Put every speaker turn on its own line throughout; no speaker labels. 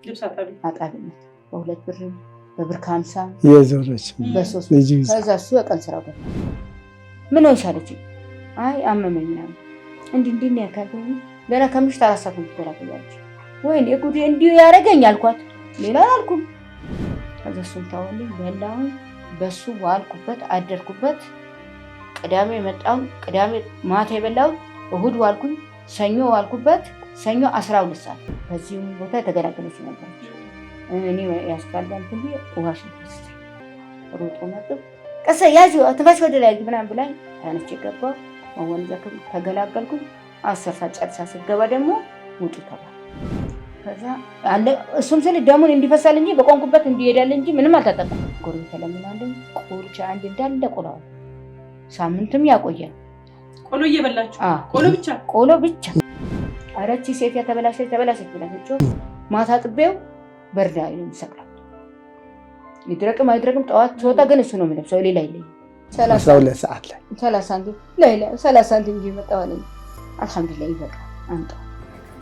ልብስ አጣቢነት በ2 ብር በብር 50
የዞረች
በ3 ከዛ እሱ የቀን ስራው ገባ። ምን ሆነሽ አለችኝ። አይ አመመኝ ምናምን እንዲህ ነው ያካልኩኝ። ገና ከምሽት 4 ሰዓት ትደራገኛለች። ወይኔ ጉዴ እንዲሁ ያረጋኝ አልኳት። ሌላ አልኩም። ከዛ እሱን ታወልኝ በላው በሱ ዋልኩበት አደርኩበት። ቅዳሜ መጣው ቅዳሜ ማታ የበላው እሁድ ዋልኩኝ። ሰኞ ዋልኩበት። ሰኞ 12 ሰዓት በዚህም ቦታ ተገላገለች ነበር። እኔ ያስካልዳል እንዴ ውሃሽን ተስተ ሮጦ መጥቶ ቀሰ ያጂ አትፋሽ ወደ ላይ ምናምን ብላኝ ታነች ገባው። ወንጀል ተገላገልኩኝ። 10 ሰዓት ጨርሳ ስትገባ ደግሞ ውጡ ተባለ። ከዛ አለ እሱም ስለ ደሙን እንዲፈሳል እንጂ በቆንኩበት እንዲሄዳል እንጂ ምንም አልተጠቀም። ጎረቤት ተለምናለኝ ቁርቻ አንድ እንዳለ ቆላው ሳምንትም ያቆያል።
ቆሎ እየበላችሁ ቆሎ ብቻ
አረቺ ሴት ተበላሸች ብላችሁ ማታ ጥቤው በርዳ ይሰቅላል። ይድረቅም አይድረቅም ጠዋት ሲወጣ ግን እሱ ነው የሚለብሰው ሌላ የለኝም።
12 ሰዓት ላይ
30 ሳንቲም ሌላ 30 ሳንቲም እንጂ መጣዋለኝ። አልሐምዱሊላህ ይበቃ አንተ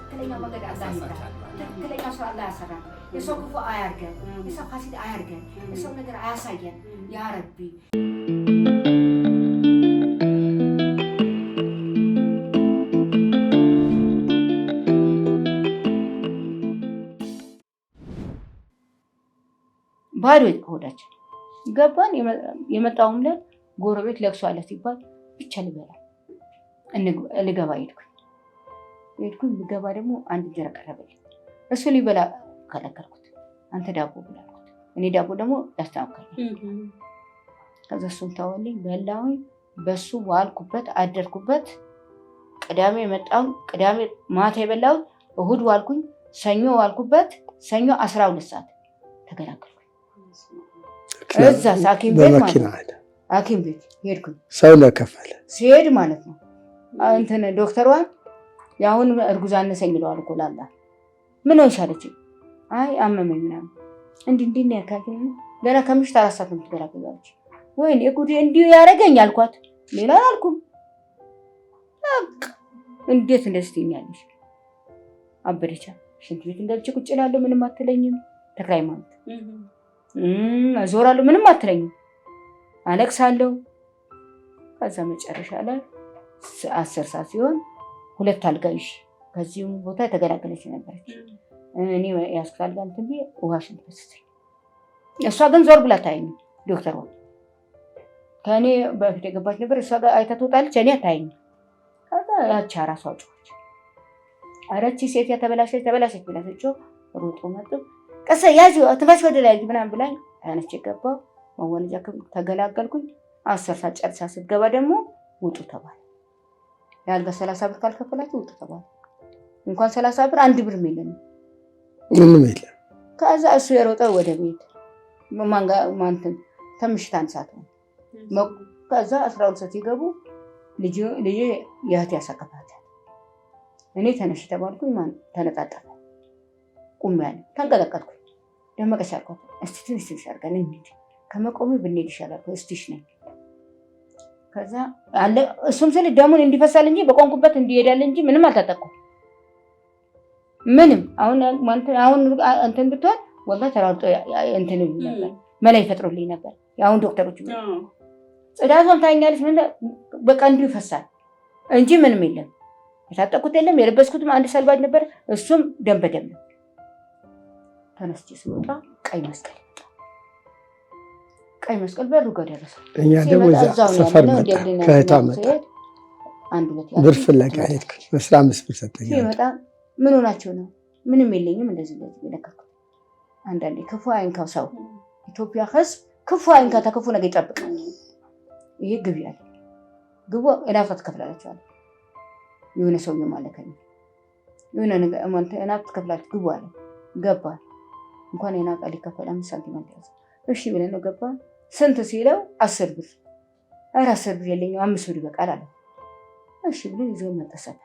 ትክክለኛ መንገድ አላህ ይሰራል። ትክክለኛ ሰው አላህ ያሰራል። የሰው ክፉ አያርገን፣ የሰው ሐሰት አያርገን፣ የሰው ነገር አያሳየን ያ ረቢ። ባዶ ሆዳችን ገባን። የመጣው ምለት ጎረቤት ለቅሶ አለ ሲባል ብቻ ልበላ ልገባ ሄድኩኝ። ልገባ ደግሞ አንድ እንጀራ ቀረበልኝ። እሱ ሊበላ ከለከልኩት። አንተ ዳቦ ብላልኩት። እኔ ዳቦ ደግሞ ያስተካክላል። ከዛ እሱን ታወልኝ በላውኝ በሱ ዋልኩበት አደርኩበት። ቅዳሜ መጣው ቅዳሜ ማታ የበላው እሁድ ዋልኩኝ። ሰኞ ዋልኩበት። ሰኞ 12 ሰዓት ተገላገልኩ። እዛ ሐኪም ቤት ማለት ሐኪም ቤት ሄድኩኝ።
ሰው ለከፈለ
ሲሄድ ማለት ነው እንትን ዶክተሯ ያሁን እርጉዝ አነሰኝ ይለዋል እኮ ላላ ምን ሆነሽ አለችኝ። አይ አመመኝ ምናምን እንዲህ ነው ያካልኩኝ። ገና ከምሽት 4 ሰዓት ትገላገላለች። ወይኔ ጉዴ እንዲሁ ያረጋኝ አልኳት። ሌላ አልኩም። እንዴት እንደዚህ ትይኛለሽ? አበደቻ። ሽንት ቤት እንደልጭ ቁጭ እላለሁ ምንም አትለኝም። ተክራይ ማለት ዞራለሁ ምንም አትለኝም። አለቅሳለሁ። ከዛ መጨረሻ ላይ 10 ሰዓት ሲሆን 2 አልጋ ይሽ ከዚህም ቦታ ተገላገለች ነበረች። እኔ ያስካልጋ እንትን ቢ ውሃሽን ተፈስተኝ። እሷ ግን ዞር ብላ ታየኝ። ዶክተሯ ከኔ በፊት የገባች ነበር። እሷ ጋር አይታ ትወጣለች፣ እኔ አታየኝ። ከዛ ያቺ ራሷ ጮኸች። አረቺ ሴት ተበላሸች ብላችሁ ሮጦ መጡ። ቀሰ ያጂ አትፋሽ ወደ ላይ ምናምን ብላኝ ታነች ገባው። ወንጀ ተገላገልኩኝ። 10 ሰዓት ጨርሳ ስትገባ ደግሞ ውጡ ተባለ። ያልጋ 30 ብር ካልከፈላችሁ ውጡ ተባለ። እንኳን 30 ብር 1 ብር የለም
ምንም የለም።
ከዛ እሱ የሮጠው ወደ ቤት ማንተን ከምሽት 1 ሰዓት ነው። ከዛ 12 ሰዓት ሲገቡ ልጅ የእህት ያሳቀፋታል። እኔ ተነሽ ተባልኩኝ። ማን ተነጣጣለ ቁሚያለ ተንቀለቀልኩኝ። ደመቀሽ አልኳት። እስቲ ትንሽ አድርገን እንሂድ ከመቆሜ ብንሄድ ይሻላል እስቲሽ ነኝ። ከዛ አለ እሱም ስለ ደሙን እንዲፈሳል እንጂ በቆንኩበት እንዲሄዳል እንጂ ምንም አልተጠቀም። ምንም አሁን እንትን ብትሆን ወላሂ ተራርጦ እንትን ነበር መላ ይፈጥሩልኝ ነበር። ያሁን ዶክተሮች ጽዳቷን ታኛለች ምን በቃ እንዲሁ ይፈሳል እንጂ ምንም የለም። የታጠቁት የለም። የለበስኩትም አንድ ሰልባጅ ነበር። እሱም ደም በደም ነው። ተነስቼ ስወጣ ቀይ መስቀል በሩ ጋር ደረሰ።
እኛ ደግሞ እዛ ሰፈር መጣ ከእህቷ መጣ። ብር ፍለጋ ሄድኩኝ። 15 ብር ሰጠኝ።
ሲመጣ ምን ሆናችሁ ነው? ምንም የለኝም እንደዚህ ይለካኩ። አንዳንዴ ክፉ አይንካው ሰው። ኢትዮጵያ ህዝብ ክፉ አይንካ ተክፉ ነገር ይጠብቃል። ይሄ ግብ ያለ ግቡ እናፍታት ከፍላላችኋል። የሆነ ሰውዬ ማለከኝ የሆነ ነገር ማለት እናፍት ከፍላችሁ ግቡ አለ። ገባ እንኳን የናቃል ይከፈል 5 ሳንቲም አልያዘ። እሺ ብለን ነው ገባ። ስንት ሲለው 10 ብር። ኧረ 10 ብር የለኝም 5 ብር ይበቃል አለ። እሺ ብለን ይዞ መጣሰተ።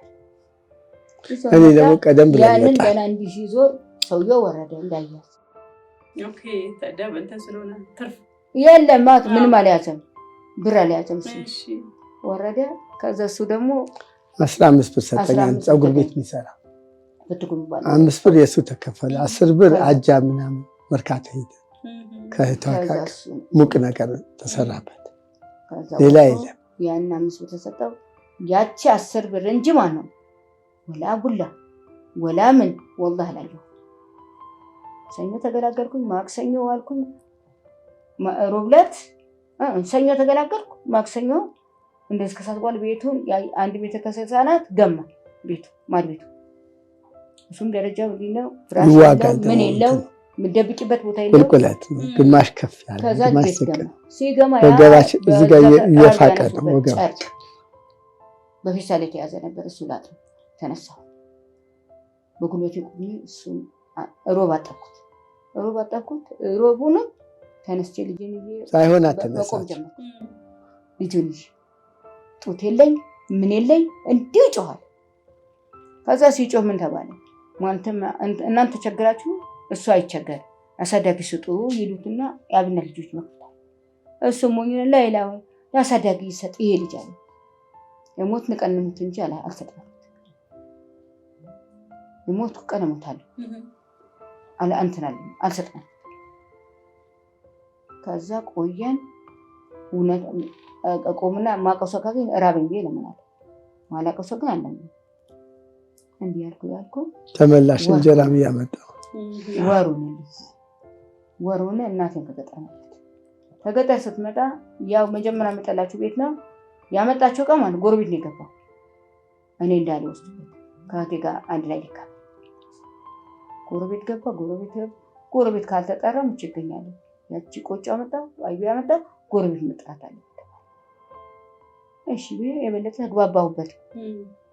እኔ ደግሞ ቀደም ብለን
ያንን ገና እንዲህ ሲዞር ሰውዬው ወረደ እንዳያዝ።
ኦኬ ተደብ እንተ ስለሆነ ትርፍ
የለም ማለት ምንም አልያዘም። ብር አልያዘም። እሺ ወረደ። ከዛ እሱ ደግሞ
15 ብር ሰጠኝ። ፀጉር ቤት የሚሰራ 5 ብር የሱ ተከፈለ። 10 ብር አጃ ምናምን መርካቶ ሄደ። ከእህቷ ጋር ሙቅ ነገር ተሰራበት። ሌላ የለም።
ያን 5 ብር ተሰጠው። ያቺ 10 ብር እንጂ ማለት ነው ወላ ቡላ ወላ ምን ወላሂ አላየሁ። ሰኞ ተገላገልኩኝ፣ ማክሰኞ ዋልኩኝ፣ ሮብ ዕለት ሰኞ ተገላገልኩ፣ ማክሰኞ እንደዚህ ከሰዓት በኋላ ቤቱን አንድ ቤተ ክርስቲያናት ገማ ቤቱ ማድ ቤቱ እሱም ደረጃው ነው ፍራሽ ምን የለው ምደብቂበት ቦታ የለው
ቁልቁለት ግማሽ ከፍ ያለ ግማሽ
ሲገማ
ወገባች እዚህ ጋር እየፋቀ ነው ወገባ
በፊሳሌ ተያዘ ነበር። እሱ ላጥ ተነሳው በጉልበቴ ቁሚ እሱ ሮብ አጠብኩት ሮቡን ተነስቼ ልጅን
ሳይሆን አተነሳች
ልጅን ጡት የለኝ ምን የለኝ እንዲሁ ጮኋል። ከዛ ሲጮህ ምን ተባለ? እናንተ ተቸግራችሁ እሱ አይቸገር አሳዳጊ ስጡ ይሉትና የአብነት ልጆች መጥተው እሱ ሞኝነ ላይላ ያሳዳጊ ይሰጥ ይሄ ልጅ አለ የሞት ንቀንምት እንጂ አልሰጥም የሞት ቀነሙታለሁ አለ አንተናል አልሰጥም። ከዛ ቆየን እውነት ቆምና ማቀሰው ካገኝ ራበኝ ለምናል ማላቀሰው ግን አለኝ እንዴ ያልኩ
ተመላሽ እንጀራ ያመጣው
ወሩን እናቴን ከገጠር ስትመጣ ያው መጀመሪያ መጣላችሁ ቤት ነው ያመጣቸው ቀማን ጎረቤት ነው የገባው። እኔ እንዳለ ወስድ ከአቴ ጋር አንድ ላይ ልካ ጎረቤት ገባ። ጎረቤት ካልተጠራ ምን ይገኛል? ያቺ ቆጮ አመጣው አይቢ አመጣው ጎረቤት መጥራት አለ። እሺ የበለጠ ተግባባሁበት።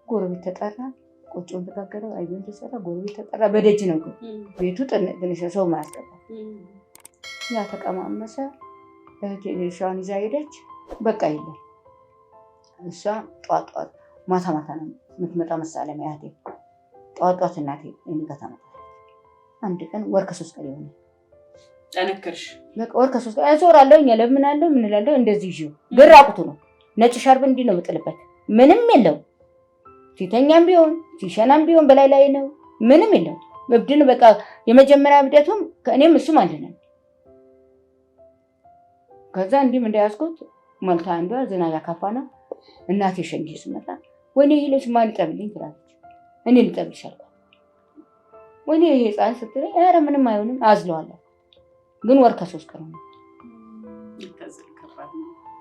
ጎረቤት ተጠራ፣ ቆጮን ተጋገረ፣ አይቢን ተሰራ፣ ጎረቤት ተጠራ። በደጅ ነው ቤቱ ትንሽ ሰው ማያስገባ። ያ ተቀማመሰ። እህቴ ሻውን ይዛ ሄደች። በቃ የለም እሷ ጧት ማታ ነው የምትመጣ መሳለሚያ እህቴ ጧት እናቴ እንገታ ነው። አንድ ቀን ወር ከ3 ቀን ይሆናል
ጠነከርሽ።
በቃ ወር ከ3 ቀን አዞራለሁ ለምን አለው ምን እላለሁ እንደዚህ ይዤው ግራቁቱ ነው ነጭ ሻርብ እንዲህ ነው የምጥልበት ምንም የለው። ሲተኛም ቢሆን ሲሸናም ቢሆን በላይ ላይ ነው ምንም የለው። እብድን በቃ የመጀመሪያ እብደቱም ከእኔም እሱም አንድ ነን። ከዛ እንዲህም እንዳያስኩት መልታ አንዷ ዝና ያካፋና እናቴ ሸንጂ ስመጣ ወኔ ይልሽ ማን ይጠብልኝ ትላለች። እኔ ልጠብልሽ አልኳት። ወኔ ይሄ ህፃን ስትለኝ ኧረ ምንም አይሆንም አዝለዋለሁ። ግን ወር ከ3 ቀን ነው።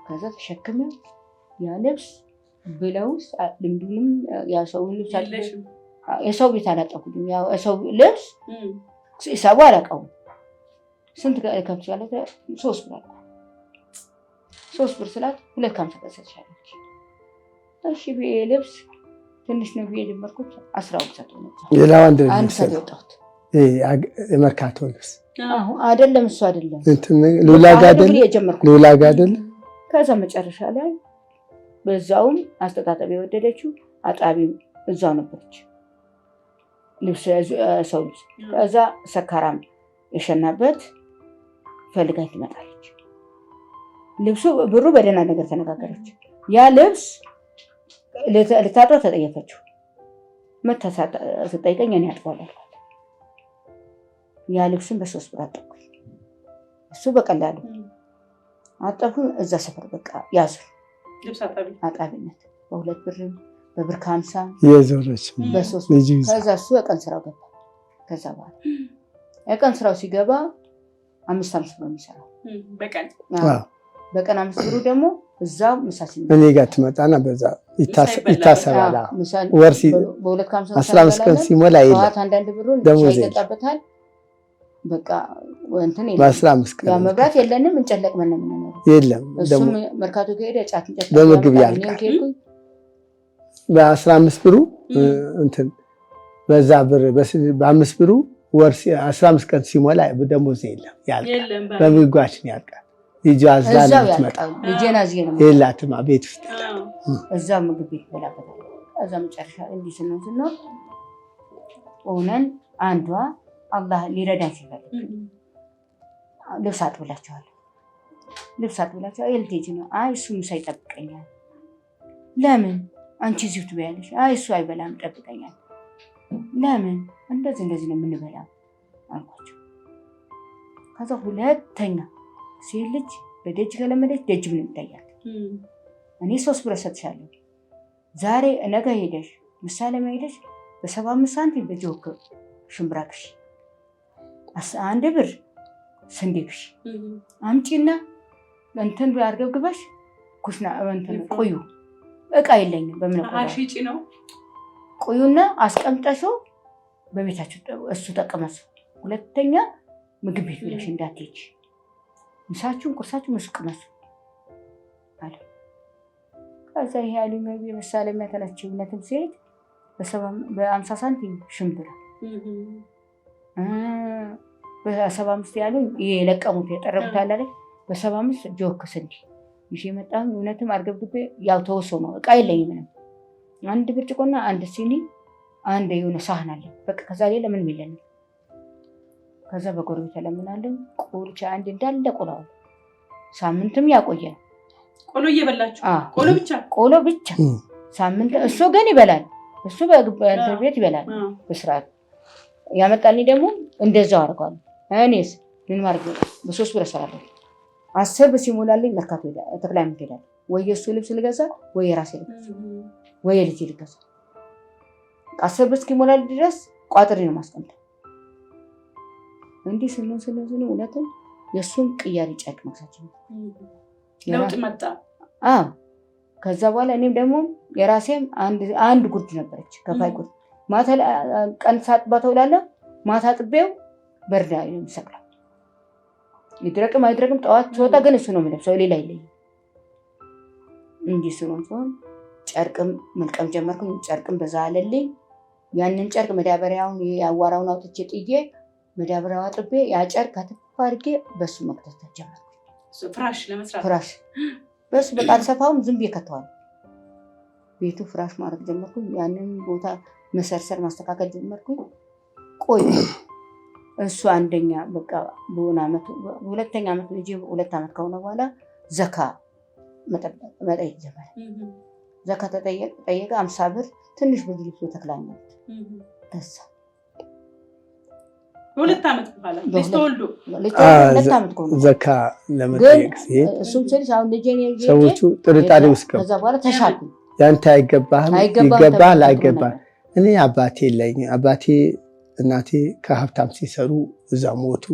ከዛ ተሸክመ ያ ልብስ ብለውስ ልምዱንም ያ ሰው ልብስ አለሽ የሰው ቤት አላጠቁኝም። ያው የሰው ልብስ ሲሳቡ አላቀው ስንት ከብቻ ያለ 3 ብር 3 ብር ስላት 2.50 ተሰጥሻለች። እሺ ልብስ ትንሽ ነው የጀመርኩት 12 ሰዓት ነው።
ሌላው አንድ
ሰዓት ወጣሁት።
የመርካቶ ልብስ
አይደለም እሱ አይደለም
እንትን ሉላ ጋደል
ከዛ መጨረሻ ላይ በዛውም አስተጣጣቢ የወደደችው አጣቢ እዛው ነበረች ልብስ ሰው ልጅ። ከዛ ሰካራም የሸናበት ፈልጋኝ ትመጣለች። ልብሱ ብሩ በደህና ነገር ተነጋገረች። ያ ልብስ ልታጥበው ተጠየፈችው። መታ ስጠይቀኝ እኔ አጥባለሁ አልኳት። ያ ልብስን በ3 ብር አጠብኩኝ። እሱ በቀላሉ አጠብኩኝ። እዛ ሰፈር በቃ ያዙ
ልብስ
አጣቢነት በ2 ብር በብር 50
የዞረች
በ3 ከዛ እሱ የቀን ስራው ገባ። ከዛ በኋላ የቀን ስራው ሲገባ 5 ብር የሚሰራው በቀን 5 ብሩ ደግሞ እዛው ምሳሲ
እኔ ጋር ትመጣና በዛ ይታሰባል። ወር
በ250
15 ቀን ሲሞላ ይላል
አንዳንድ ብሩን ይጠጣበታል። በቃ ወንተን
በ15 ቀን
ያ መብራት የለንም እንጨለቅ ምንም
የለም።
ደግሞ መርካቶ ከሄደ ጫት እንጨት
በምግብ ያልቃል። በ15 ብሩ እንትን በዛ ብር በ5 ብሩ ወር 15 ቀን ሲሞላ ደሞዝ የለም ያልቃል። በምግባችን ያልቃል። ልጅ አዝላን ትመጣ
ልጄና እዚህ ነው
የላትማ ቤት ውስጥ
እዛ ምግብ ቤት በላበታል። እዛ መጨረሻ እንዲህ ስንሆን ሆነን አንዷ አላህ ሊረዳን ሲፈልግ ልብስ አጥብላቸዋለሁ የልቴጅ ነው። አይ እሱ ምሳ ይጠብቀኛል። ለምን አንቺ እዚሁ ትበያለሽ? አይ እሱ አይበላም ይጠብቀኛል። ለምን እንደዚህ ነው የምንበላው አልኳቸው። ከዛ ሁለተኛ ሴት ልጅ በደጅ ከለመደች ደጅ ምን ይታያል? እኔ 3 ብር ሰጥሻለሁ። ዛሬ ነገ ሄደሽ ምሳሌ ሄደሽ በ75 ሳንቲም በጆክ ሽምብራ ግዢ፣ 1 ብር ስንዴ ግዢ አምጪና እንትን አርገብግበሽ ኩሽና እንትን ቆዩ። እቃ የለኝም በምን
አሽጪ ነው
ቆዩና አስቀምጠሽው በቤታችሁ እሱ ተቀመሱ። ሁለተኛ ምግብ ቤት ብለሽ እንዳትሄጂ፣ ምሳችሁን ቁርሳችሁን መስቀመሱ አለ። ከዛ ይሄ ያሉኝ ምሳሌ የሚያተናቸው እውነትም ሲሄድ በ50 ሳንቲም ሽምብራ በ75 ያሉኝ የለቀሙት የጠረቡት አለ ላይ በ75 ጆክ ስንዴ ይዤ መጣሁ። እውነትም አርገብግቤ ያው ተወሶ ነው እቃ የለኝም ምንም። 1 ብርጭቆና 1 ሲኒ 1 የሆነ ሳህን አለ በቃ። ከዛ ሌላ ምንም የለንም። ከዛ በጎረቤት ተለምናለሁ ቁርቻ አንድ እንዳለ ቆላው ሳምንትም ያቆየ ነው።
ቆሎ እየበላችሁ ቆሎ ብቻ
ሳምንት እሱ ግን ይበላል። እሱ በእንትን ቤት ይበላል በስርዓት ያመጣልኝ ደግሞ እንደዛው አድርጓል። እኔስ ምን ማድረግ በ3 ብር እሰራለሁ። 10 ብር ሲሞላልኝ መርካቶ ተክላይ ምትሄዳል ወይ የሱ ልብስ ልገዛ ወይ የራሴ ልብስ ወይ የልጅ ልገዛ 10 ብር እስኪሞላልኝ ድረስ ቋጥሬ ነው ማስቀምጠው። እንዲህ ስንሆን እውነትም የእሱም ቅያሪ ጨርቅ መግዛችን
ለውጥ መጣ።
ከዛ በኋላ እኔም ደግሞ የራሴም አንድ ጉርድ ነበረች ከፋይ ጉርድ ማታ ቀን ሳጥባተው እላለሁ። ማታ ጥቤው በርዳ ነው የሚሰቅለው። ይድረቅም አይድረቅም ጠዋት ሲወጣ ግን እሱ ነው የምለብሰው ሌላ የለኝም። እንዲህ ሲሆን ጨርቅም መልቀም ጀመርኩኝ። ጨርቅም በዛ አለልኝ። ያንን ጨርቅ መዳበሪያውን ያዋራውን አውጥቼ ጥዬ መዳበሪያው አጥቤ ያ ጨርቅ አጥፋ አድርጌ በሱ መክተት ጀመርኩኝ።
ፍራሽ ለመስራት
ፍራሽ በሱ በቃ አልሰፋውም ዝም ብዬ ከተዋል። ቤቱ ፍራሽ ማድረግ ጀመርኩኝ። ያንን ቦታ መሰርሰር ማስተካከል ጀመርኩኝ። ቆይ እሱ አንደኛ በቃ በሆነ አመት ሁለተኛ አመት ልጅ 2 አመት ከሆነ በኋላ ዘካ መጠየቅ ጀመረ። ዘካ ተጠየቀ 50 ብር ትንሽ ብዙ ልጅ ተክላኝ ነው ተሳ
2 አመት በኋላ ልጅ ተወልዶ
2 አመት ከሆነ
ዘካ ለመጠየቅ ሲሄድ
እሱም ትንሽ አሁን ልጅ ነው
ሰዎቹ ጥርጣሬ ውስጥ ገቡ።
ከዛ በኋላ ተሻልኩ።
ያንተ አይገባህም ይገባል አይገባም። እኔ አባቴ ለኝ አባቴ እናቴ ከሀብታም ሲሰሩ እዛ ሞቱ።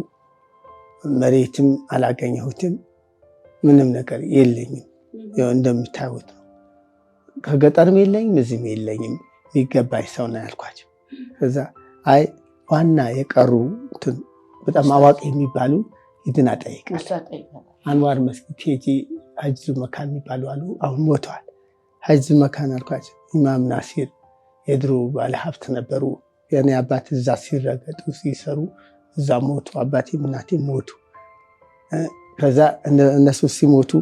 መሬትም አላገኘሁትም ምንም ነገር የለኝም። ያው እንደምታዩት ነው። ከገጠርም የለኝም እዚህም የለኝም። የሚገባኝ ሰው ነው ያልኳቸው። ከዛ አይ ዋና የቀሩ በጣም አዋቂ የሚባሉ ሂድና ጠይቃለሁ። አንዋር መስጊድ ሄጂ ሀጅ መካን የሚባሉ አሉ። አሁን ሞተዋል። ሀጅ መካን አልኳቸው። ኢማም ናሲር የድሮ ባለ ሀብት ነበሩ። የኔ አባት እዛ ሲረገጡ ሲሰሩ እዛ ሞቱ። አባቴም እናቴም ሞቱ። ከዛ እነሱ ሲሞቱ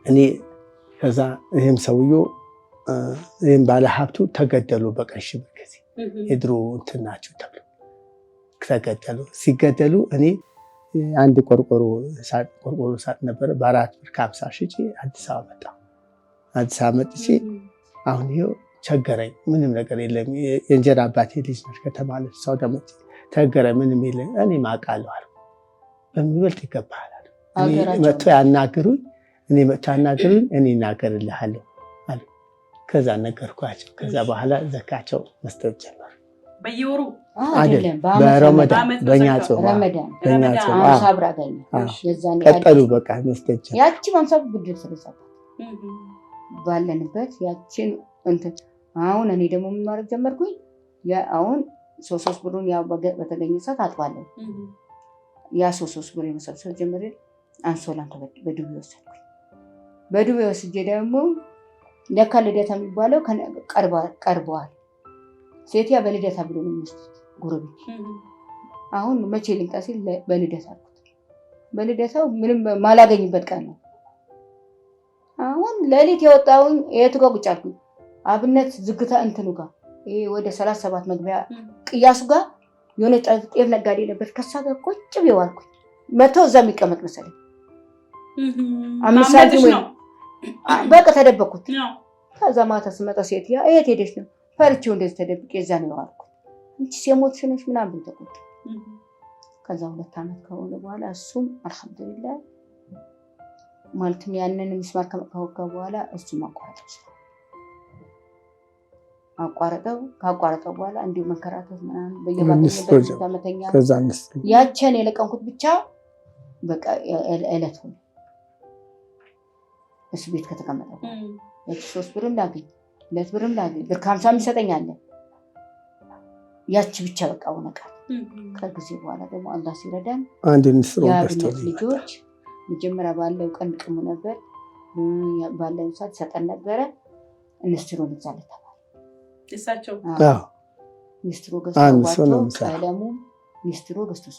እኔ ከዛ ይህም ሰውዬው ይህም ባለ ሀብቱ ተገደሉ። በቀን ሽብር ጊዜ የድሮ እንትን ናቸው ተብሎ ተገደሉ። ሲገደሉ እኔ አንድ ቆርቆሮ ሳጥ ነበረ በ4 ብር ከ50 ሽጬ አዲስ አበባ መጣሁ። አዲስ አበባ መጥቼ አሁን ይኸው ቸገረኝ። ምንም ነገር የለም። የእንጀራ አባቴ ልጅ ነች። ከተማ ልጅ ሰው ደግሞ ቸገረኝ። ምንም የለም። እኔ ማውቃለሁ አሉ። በሚበልጥ ይገባሃል አሉ። መጥቶ ያናግሩኝ እኔ እናገርልሃለሁ አሉ። ከዛ ነገርኳቸው። ከዛ በኋላ ዘካቸው መስጠት ጀመሩ።
በየወሩ
አይደለም
በረመዳን በእኛ ጾም ቀጠሉ። በቃ መስጠት ጀመሩ።
ያቺ 50 ብር ብድር ስለሰጣት ባለንበት ያቺን እንትን አሁን እኔ ደግሞ ምን ማድረግ ጀመርኩኝ። አሁን 3 ብሩን ያው በተገኘ ሰዓት አጥባለሁ። ያ 3 ብር የመሰብሰብ ጀመረ። አንሶላን በዱቤ ወሰድኩኝ። በዱቤ ወስጄ ደግሞ ለካ ልደታ የሚባለው ቀርበዋል። ሴትያ በልደታ ብሎ ነው የሚወስዱት ጎረቤት። አሁን መቼ ልምጣ ሲል በልደታ አልኩት። በልደታው ምንም ማላገኝበት ቀን ነው። አሁን ሌሊት የወጣሁኝ የቱ ጋር ቁጭ አልኩኝ። አብነት ዝግታ እንትኑ ጋር ይሄ ወደ 37 መግቢያ ቅያሱ ጋር የሆነ ጤፍ ነጋዴ ነበር። ከሳ ጋር ቁጭ ብዬ ዋልኩኝ። መቶ እዛ የሚቀመጥ መሰለኝ 5 ሳንቲም ወይ በቃ ተደበኩት። ከዛ ማታ ስመጣ ሴትያ የት ሄደሽ ነው? ፈርቼው እንደዚህ ተደብቄ እዛ ነው የዋልኩት። አንቺ የሞትሽ ነሽ ምናምን ተቆጣ። ከዛ 2 ዓመት ከሆነ በኋላ እሱም አልሐምዱሊላህ ማለትም ያንን ምስማር ከመጣሁ በኋላ እሱም ካቋረጠው በኋላ እንዲሁ መንከራተት ምናምን በየባለበት ተመተኛ ያችን የለቀንኩት ብቻ በቃ እለት ሆነ እሱ ቤት ከተቀመጠ በኋላ 3 ብርም ላገኝ 2 ብርም ላገኝ ብር 50 ይሰጠኛል። ያቺ ብቻ በቃ ወነቃ። ከጊዜ በኋላ ደግሞ አላህ ሲረዳን
አንድ ንስሮ
ልጆች መጀመሪያ ባለው ቀን ቅሙ ነበር ባለው ሰዓት ሰጠን ነበረ። ንስሮ ልዛለ ተባለ
እሳቸው
ንስሮ ገዝተው ቀለሙ ንስሮ ገዝተው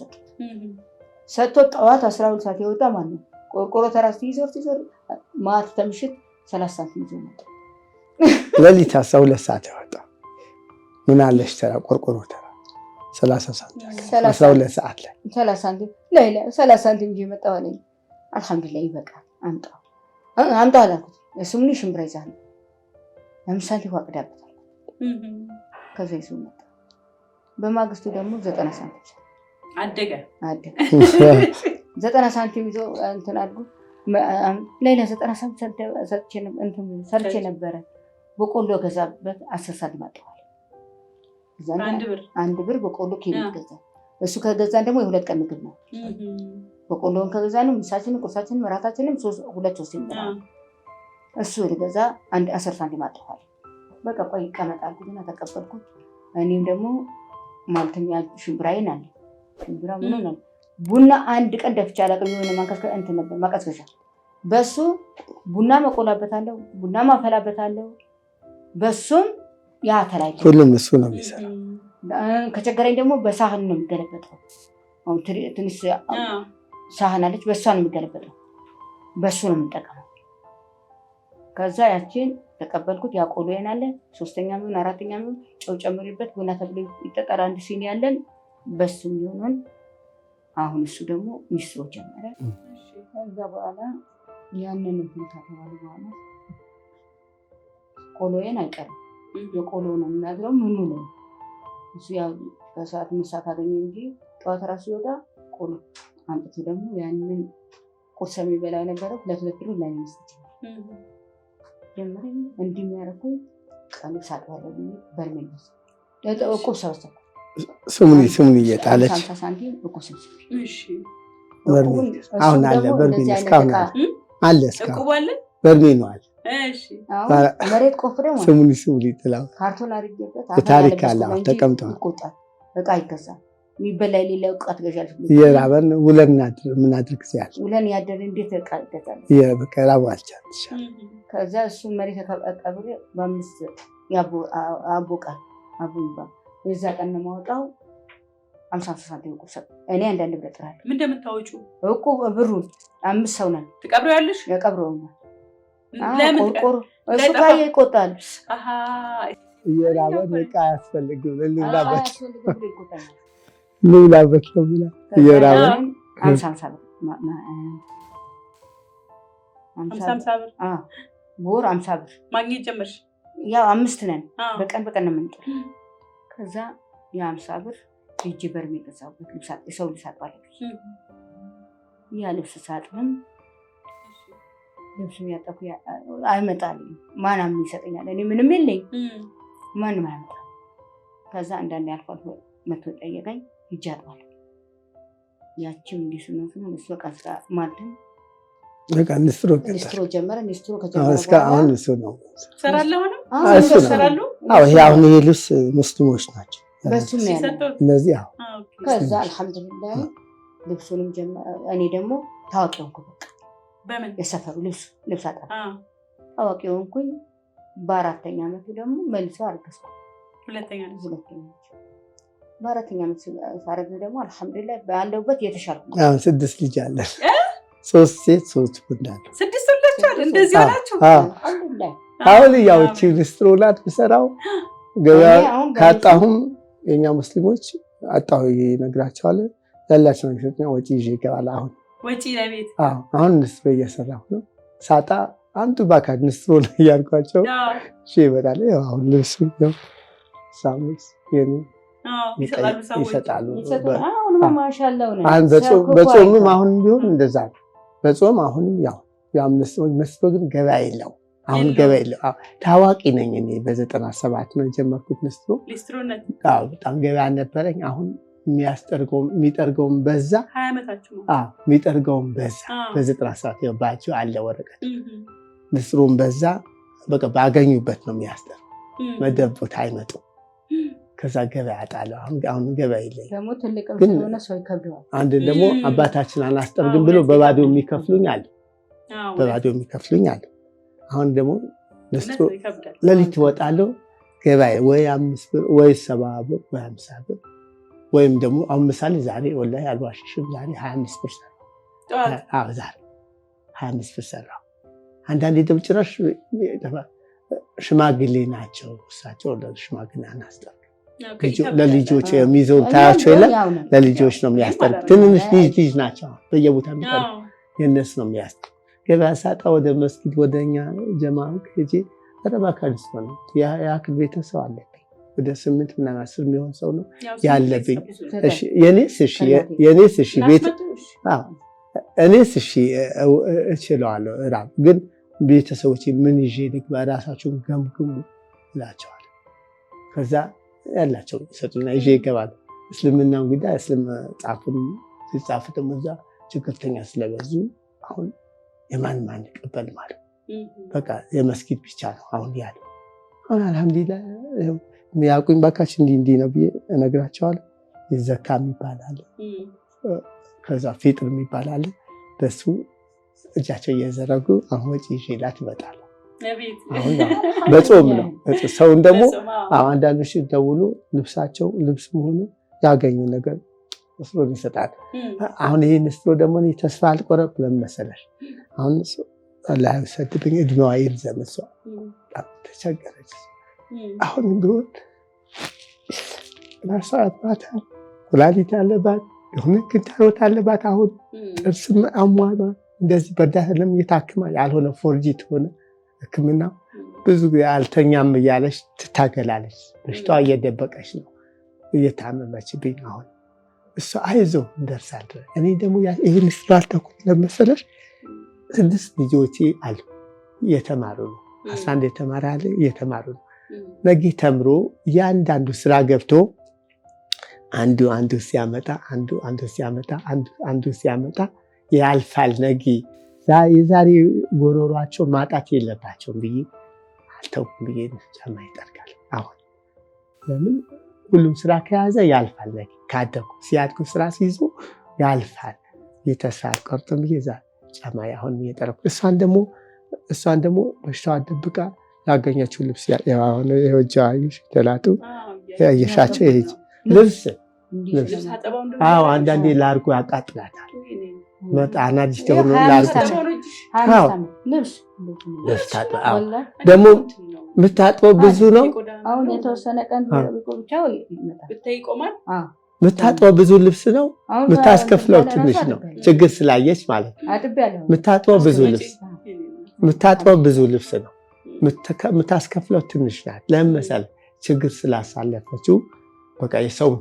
ሰጥቶ ጠዋት 12 ሰዓት የወጣ ማለት ነው። ቆርቆሮ ተራስ ይዞር ማታ ተምሽት 30 ሳንቲም ይዞ መጣ።
ለሊት 12 ሰዓት ያወጣ ምን አለሽ ተራ ቆርቆሮ ተራ 30 ሳንቲም 12 ሰዓት ላይ
30 ሳንቲም ለይላ 30 ሳንቲም ይዤ መጣሁ አለኝ። አልሐምዱሊላህ ይበቃል አምጣው አልኩት። እሱም ሽምብራ ይዛል ለምሳሌ ዋቅዳበታል። ከዛ ይዞ መጣ። በማግስቱ ደግሞ 90 ሳንቲም
አደገ
90 ሳንቲም ይዞ እንትን አድርጎ ለይላ 90 ሳንቲም ሰርቼ ነበረ። በቆሎ ገዛበት 10 ሳንቲም አጣሁ። አንድ ብር በቆሎ ኪሎ ገዛ። እሱ ከገዛን ደግሞ የ2 ቀን ምግብ ነው። በቆሎን ከገዛን ምሳችንን ቁርሳችንን እራታችንን 2-3 ይመጣል። እሱ ልገዛ 10 ሳንቲም አጣሁ። በቃ ቆይ ይቀመጣልኩና ተቀበልኩት። እኔም ደግሞ ማለትም ያ ሽምብራዬን አለ ሽምብራ ምን ነው ቡና አንድ ቀን ደፍቻ አላውቅም። የሆነ ማንከስከ እንትን ነበር ማቀስከሻ በሱ ቡና መቆላበታለሁ፣ ቡና ማፈላበታለሁ። በሱም ያ ተላይ
ሁሉም እሱ ነው የሚሰራው።
ከቸገረኝ ደግሞ በሳህን ነው የሚገለበጠው። አሁን ትንሽ ሳህን አለች በሷ ነው የሚገለበጠው። በሱ ነው የምንጠቀመው። ከዛ ያችን ተቀበልኩት። ያ ቆሎዬን አለ 3ኛ ምን 4ኛ ምን ጨው ጨምሪበት ቡና ተብሎ ይጠጣል። አንድ ሲኒ ያለን በሱ ይሆናል። አሁን እሱ ደግሞ ሚስጥሮ ጀመረ። ከዛ በኋላ ያንን ሁኔታ ተባለ በኋላ ቆሎዬን አይቀርም የቆሎ ነው የምናድረው። ምኑ ነው እሱ ያው ከሰዓት ምሳት አገኘ እንጂ ጠዋት ራሱ ይወጣ ቆሎ አንጥቶ ደግሞ ያንን ቁርስ የሚበላው ነበረው 2 ብር ላይ መስጠት ጀመረ። እንዲህ የሚያደርጉ ቀኑ ሳጥዋለሁ በርሜል ለጠቆ ሰበሰብኩ።
ስሙን እየጣለች
50 ሳንቲም እኮሰብ
እሺ
አሁን አለ በርሜል እስካሁን አለ እስካሁን በርሜል ነው አለ።
እሺ
መሬት ቆፍረው
ስሙን ይጥላል
ካርቶን አድርጌበት
በታሪክ አለ ተቀምጧል።
ይቆጣል በቃ ይገዛል። የሚበላ የሌለ ዕቃ ትገዣለሽ።
የራበን ውለን ምን አድርግ ሲያል
ውለን ያደረ እንዴት ዕቃ ይገዛል?
የበቀላው አልቻልሽ።
ከዛ እሱ መሬት ተቀብሬ በ5 አቦቃል አቡባ የዛ ቀን ማውጣው 50 ሳንቲም ቁርስ እኔ አንዳንድ ብር ጥራለሁ።
ምን እንደምታወጩ
እኮ ብሩን 5 ሰው ነን
ትቀብሪያለሽ።
የቀብረውና
ለምን
ቆርቆሮ እሱ ጋር ይቆጣል።
የራበን ዕቃ ያስፈልግም ልብላበት
ይቆጣል።
ልብላበት ነው ብላ የራበን
50 ብር ቦር 50 ብር
ማግኘት ጀመርሽ።
ያው 5 ነን በቀን ነው የምንጥር። ከዛ የ50 ብር እጅ በርሜ ገዛሁበት ሰው ልሳጥባለሁ። ያ ልብስ ሳጥብም ልብስ ያጠፉ አይመጣልኝ። ማንም ይሰጠኛል። እኔ ምንም የለኝ ማንም አይመጣ። ከዛ አንዳንዴ አልፎ መቶ ጠየቀኝ ሂጅ አጥባለሁ። ያቺም እንዲህ ነው እሱ ቀስቃ ማለትም
በቃ ንስትሮ
ጀመረ። ንስትሮ ከጀመረ
እስከ አሁን እሱ ነው
ሰራለሁ ነው
ሰራለሁ። ይሄ አሁን ይሄ ልብስ ሙስሊሞች ናቸው
በሱ ነው ያለው።
ስለዚህ
ከዛ አልሐምዱሊላህ ልብሱንም ጀመረ። እኔ ደግሞ ታዋቂ ሆንኩ። በቃ
በምን
የሰፈሩ ልብስ አጣ ታዋቂ ሆንኩኝ። በ4ኛ ዓመቱ ደግሞ መልሰው አልከስኩ።
ሁለተኛ
በ4ኛ ዓመት ሳረግ ደግሞ አልሐምዱሊላህ ባለውበት የተሻልኩ።
አሁን 6 ልጅ አለ 3 ሴት 3 ወንድ አለ።
6 ልጆች እንደዚህ አላችሁ?
አልሐምዱሊላህ
አሁን ያው ሪስትሮናት ብሰራው ገበያ ካጣሁም የኛ ሙስሊሞች አጣሁ ይነግራቸዋል። ያላቸው ነው ወጪ ይዤ ይገባል። አሁን
ወጪ ለቤት
አሁን ንስትሮ እየሰራሁ ነው። ሳጣ አንዱ ባካ ንስትሮ ላይ ያርጓቸው እሺ ይበላል። ያው አሁን ልብሱ ነው ሳሙስ የኔ ይሰጣሉ። በጾምም አሁንም ቢሆን እንደዛ ነው። በጾም አሁንም ያው ነስትሮ ግን ገበያ የለው። አሁን ገበያ የለው። ታዋቂ ነኝ እኔ በ97 ነው የጀመርኩት ነስትሮ። በጣም ገበያ ነበረኝ። አሁን የሚጠርገውም በዛ፣ የሚጠርገውም በዛ። በ97 ባቸው አለ ወረቀት ነስትሮም በዛ። በቃ ባገኙበት ነው የሚያስጠር። መደብ ቦታ አይመጡም። ከዛ ገበያ አጣለሁ። አሁን ገበያ የለኝም። ግን አንድ ደግሞ አባታችን አናስጠርግም ብሎ በባዶ የሚከፍሉኝ አለ። አሁን ደግሞ ነስትሮ ሌሊት እወጣለሁ ገበያ ወይ 5 ብር ወይ 70 ብር ወይ 50 ብር ወይም ደግሞ አሁን ምሳሌ ዛሬ ወላሂ አልዋሽሽም ዛሬ 25 ብር ሰራሁ። ዛሬ 25 ብር ሰራሁ። አንዳንዴ ደግሞ ጭራሽ ሽማግሌ ናቸው እሳቸው ለሽማግሌ አናስጠርግ ለልጆች የሚይዘው ታያቸው የለም። ለልጆች ነው የሚያስጠርግ። ትንንሽ ልጅ ናቸው በየቦታ የሚጠርግ የእነሱ ነው የሚያስጠርግ። ገበያ ሳጣ ወደ መስጊድ ወደኛ ጀማ ሄጄ ረባካልስ ነው የአክል ቤተሰብ አለብኝ ወደ 8 እና 10 የሚሆን ሰው ነው ያለብኝ። እሺ የኔስ እሺ ቤት እኔስ እሺ እችላለሁ። ራብ ግን ቤተሰቦች ምን ይዤ ልግባ ራሳቸውን ገምግሙ እላቸዋለሁ። ከዛ ያላቸው ይሰጡና ይዤ ይገባል። እስልምና እንግዲህ እስልም ጻፉን ሲጻፉ ደግሞ እዛ ችግርተኛ ስለበዙ አሁን የማን ይቀበል ማለት በቃ የመስጊድ ብቻ ነው አሁን ያለው። አሁን አልሐምዱሊላህ የሚያውቁኝ ባካች እንዲህ ነው ብዬ እነግራቸዋለሁ። የዘካ ይባላል፣ ከዛ ፊጥር ይባላል። በሱ እጃቸው እየዘረጉ አሁን ወጪ ይዤላት እመጣለሁ። አሁን በጾም ነው። ሰውን ደግሞ አንዳንዶች ደውሎ ልብስም ሆነ ያገኙ ነገር ነስትሮ ይሰጣል። አሁን ይሄ ነስትሮ ደግሞ ተስፋ አልቆረጥ ለመሰለሽ አሁን አላህ ይሰድብኝ እድሜዋ ይርዘም። እሷ ተቸገረች። አሁን ቢሆን ራሷ አባታ ኩላሊት አለባት፣ የሆነ ክንታሮት አለባት። አሁን ጥርስም አሟማ እንደዚህ በእርዳታ ለምን እየታከማ ያልሆነ ፎርጂት ሆነ ሕክምና ብዙ ጊዜ አልተኛም እያለች ትታገላለች። በሽታዋ እየደበቀች ነው እየታመመችብኝ። አሁን እሷ አይዞህ እንደርሳለን። እኔ ደግሞ ይህን ስላልተኩት ለመሰለሽ 6 ልጆቼ አሉ እየተማሩ ነው። 11 የተማረ አለ እየተማሩ ነው። ነገ ተምሮ እያንዳንዱ ስራ ገብቶ አንዱ ሲያመጣ ያልፋል። ነገ የዛሬ ጎሮሯቸው ማጣት የለባቸውም ብዬ አልተውኩም ብዬ ጫማ ይጠርጋል። አሁን ለምን ሁሉም ስራ ከያዘ ያልፋል። ነገ ካደጉ ሲያድጉ ስራ ሲይዙ ያልፋል። የተስፋ አልቆርጥም ብዬ ጫማ አሁን እየጠረኩ እሷን ደግሞ በሽታዋ ደብቃ ያገኘችው ልብስ ያሁን የወጃዩሽ ተላጡ ያየሻቸው ይሄ ልብስ አንዳንዴ ላርጎ ያቃጥላታል። መጣና ልጅ ደግሞ ላርጎ ደግሞ የምታጥበው ብዙ ነው።
አሁን የተወሰነ ቀን ብቻው ይቆማል።
የምታጥበው ብዙ ልብስ ነው። የምታስከፍለው ትንሽ ነው። ችግር ስላየች ማለት ነው። የምታጥበው ብዙ ልብስ ነው። የምታስከፍለው ትንሽ ናት። ለምን መሰለህ? ችግር ስላሳለፈችው በቃ የሰው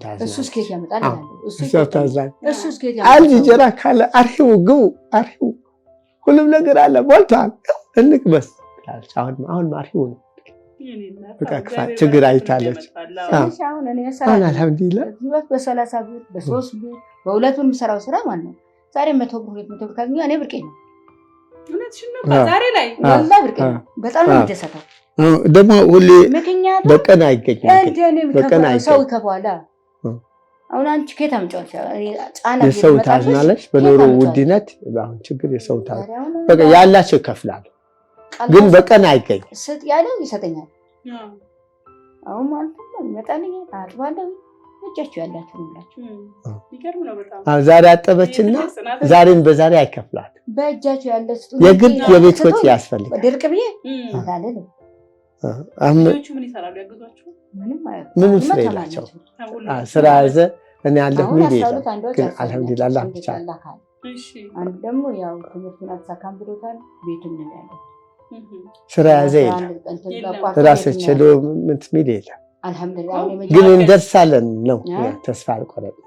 አንድ እንጀራ ካለ አርሂው ግቡ፣ አርሂው ሁሉም ነገር አለ ሞልቷል፣ እንቅመስ። አሁን አርሂው ነው በቃ ችግር አይታለች። አሁን አልሐምዱሊላህ
በ30 ብር በ3 ብር በ2 ብር የምሰራው ስራ ማለት ነው። ዛሬ 100 ብር 200 ብር ካገኘሁ እኔ ብርቄ ነው። ዛሬ ላይ ወላሂ ብርቄ ነው። በጣም ነው የምደሰተው።
ደግሞ ሁሌ በቀን አይገኝም። በቀን
ሰው ተባላ አሁን አንቺ ከየት አምጪዋለሽ?
የሰው ታዝናለች በኑሮ ውድነት። አሁን ችግር የሰው ታዝ በቃ ያላቸው ይከፍላሉ፣ ግን በቀን አይገኝም።
ስጥ ያለው ይሰጠኛል። አሁን ማለት ነው መጣልኝ አጥባለሁ። እጃችሁ ያላችሁ ሁላችሁ ይገርም ነው በጣም።
ዛሬ አጠበችና ዛሬን በዛሬ አይከፍላት።
በእጃችሁ ያለ ስጡ።
የግድ የቤት ወጪ ያስፈልጋል።
ድርቅ ብዬ አታለለ
ምንም ስራ የላቸው። ስራ ያዘ እኔ ያለሁ ምን ይላል ግን አልሐምዱሊላህ አላህ ብቻ።
አንድ ደግሞ ያው ትምህርቱን አሳካም ብሎታል። ቤቱን ነው ያለው።
ስራ ያዘ የለም ራስ ችሎ ምን ሚል የለም።
አልሐምዱሊላህ
ግን እንደርሳለን ነው ተስፋ አልቆረጥንም።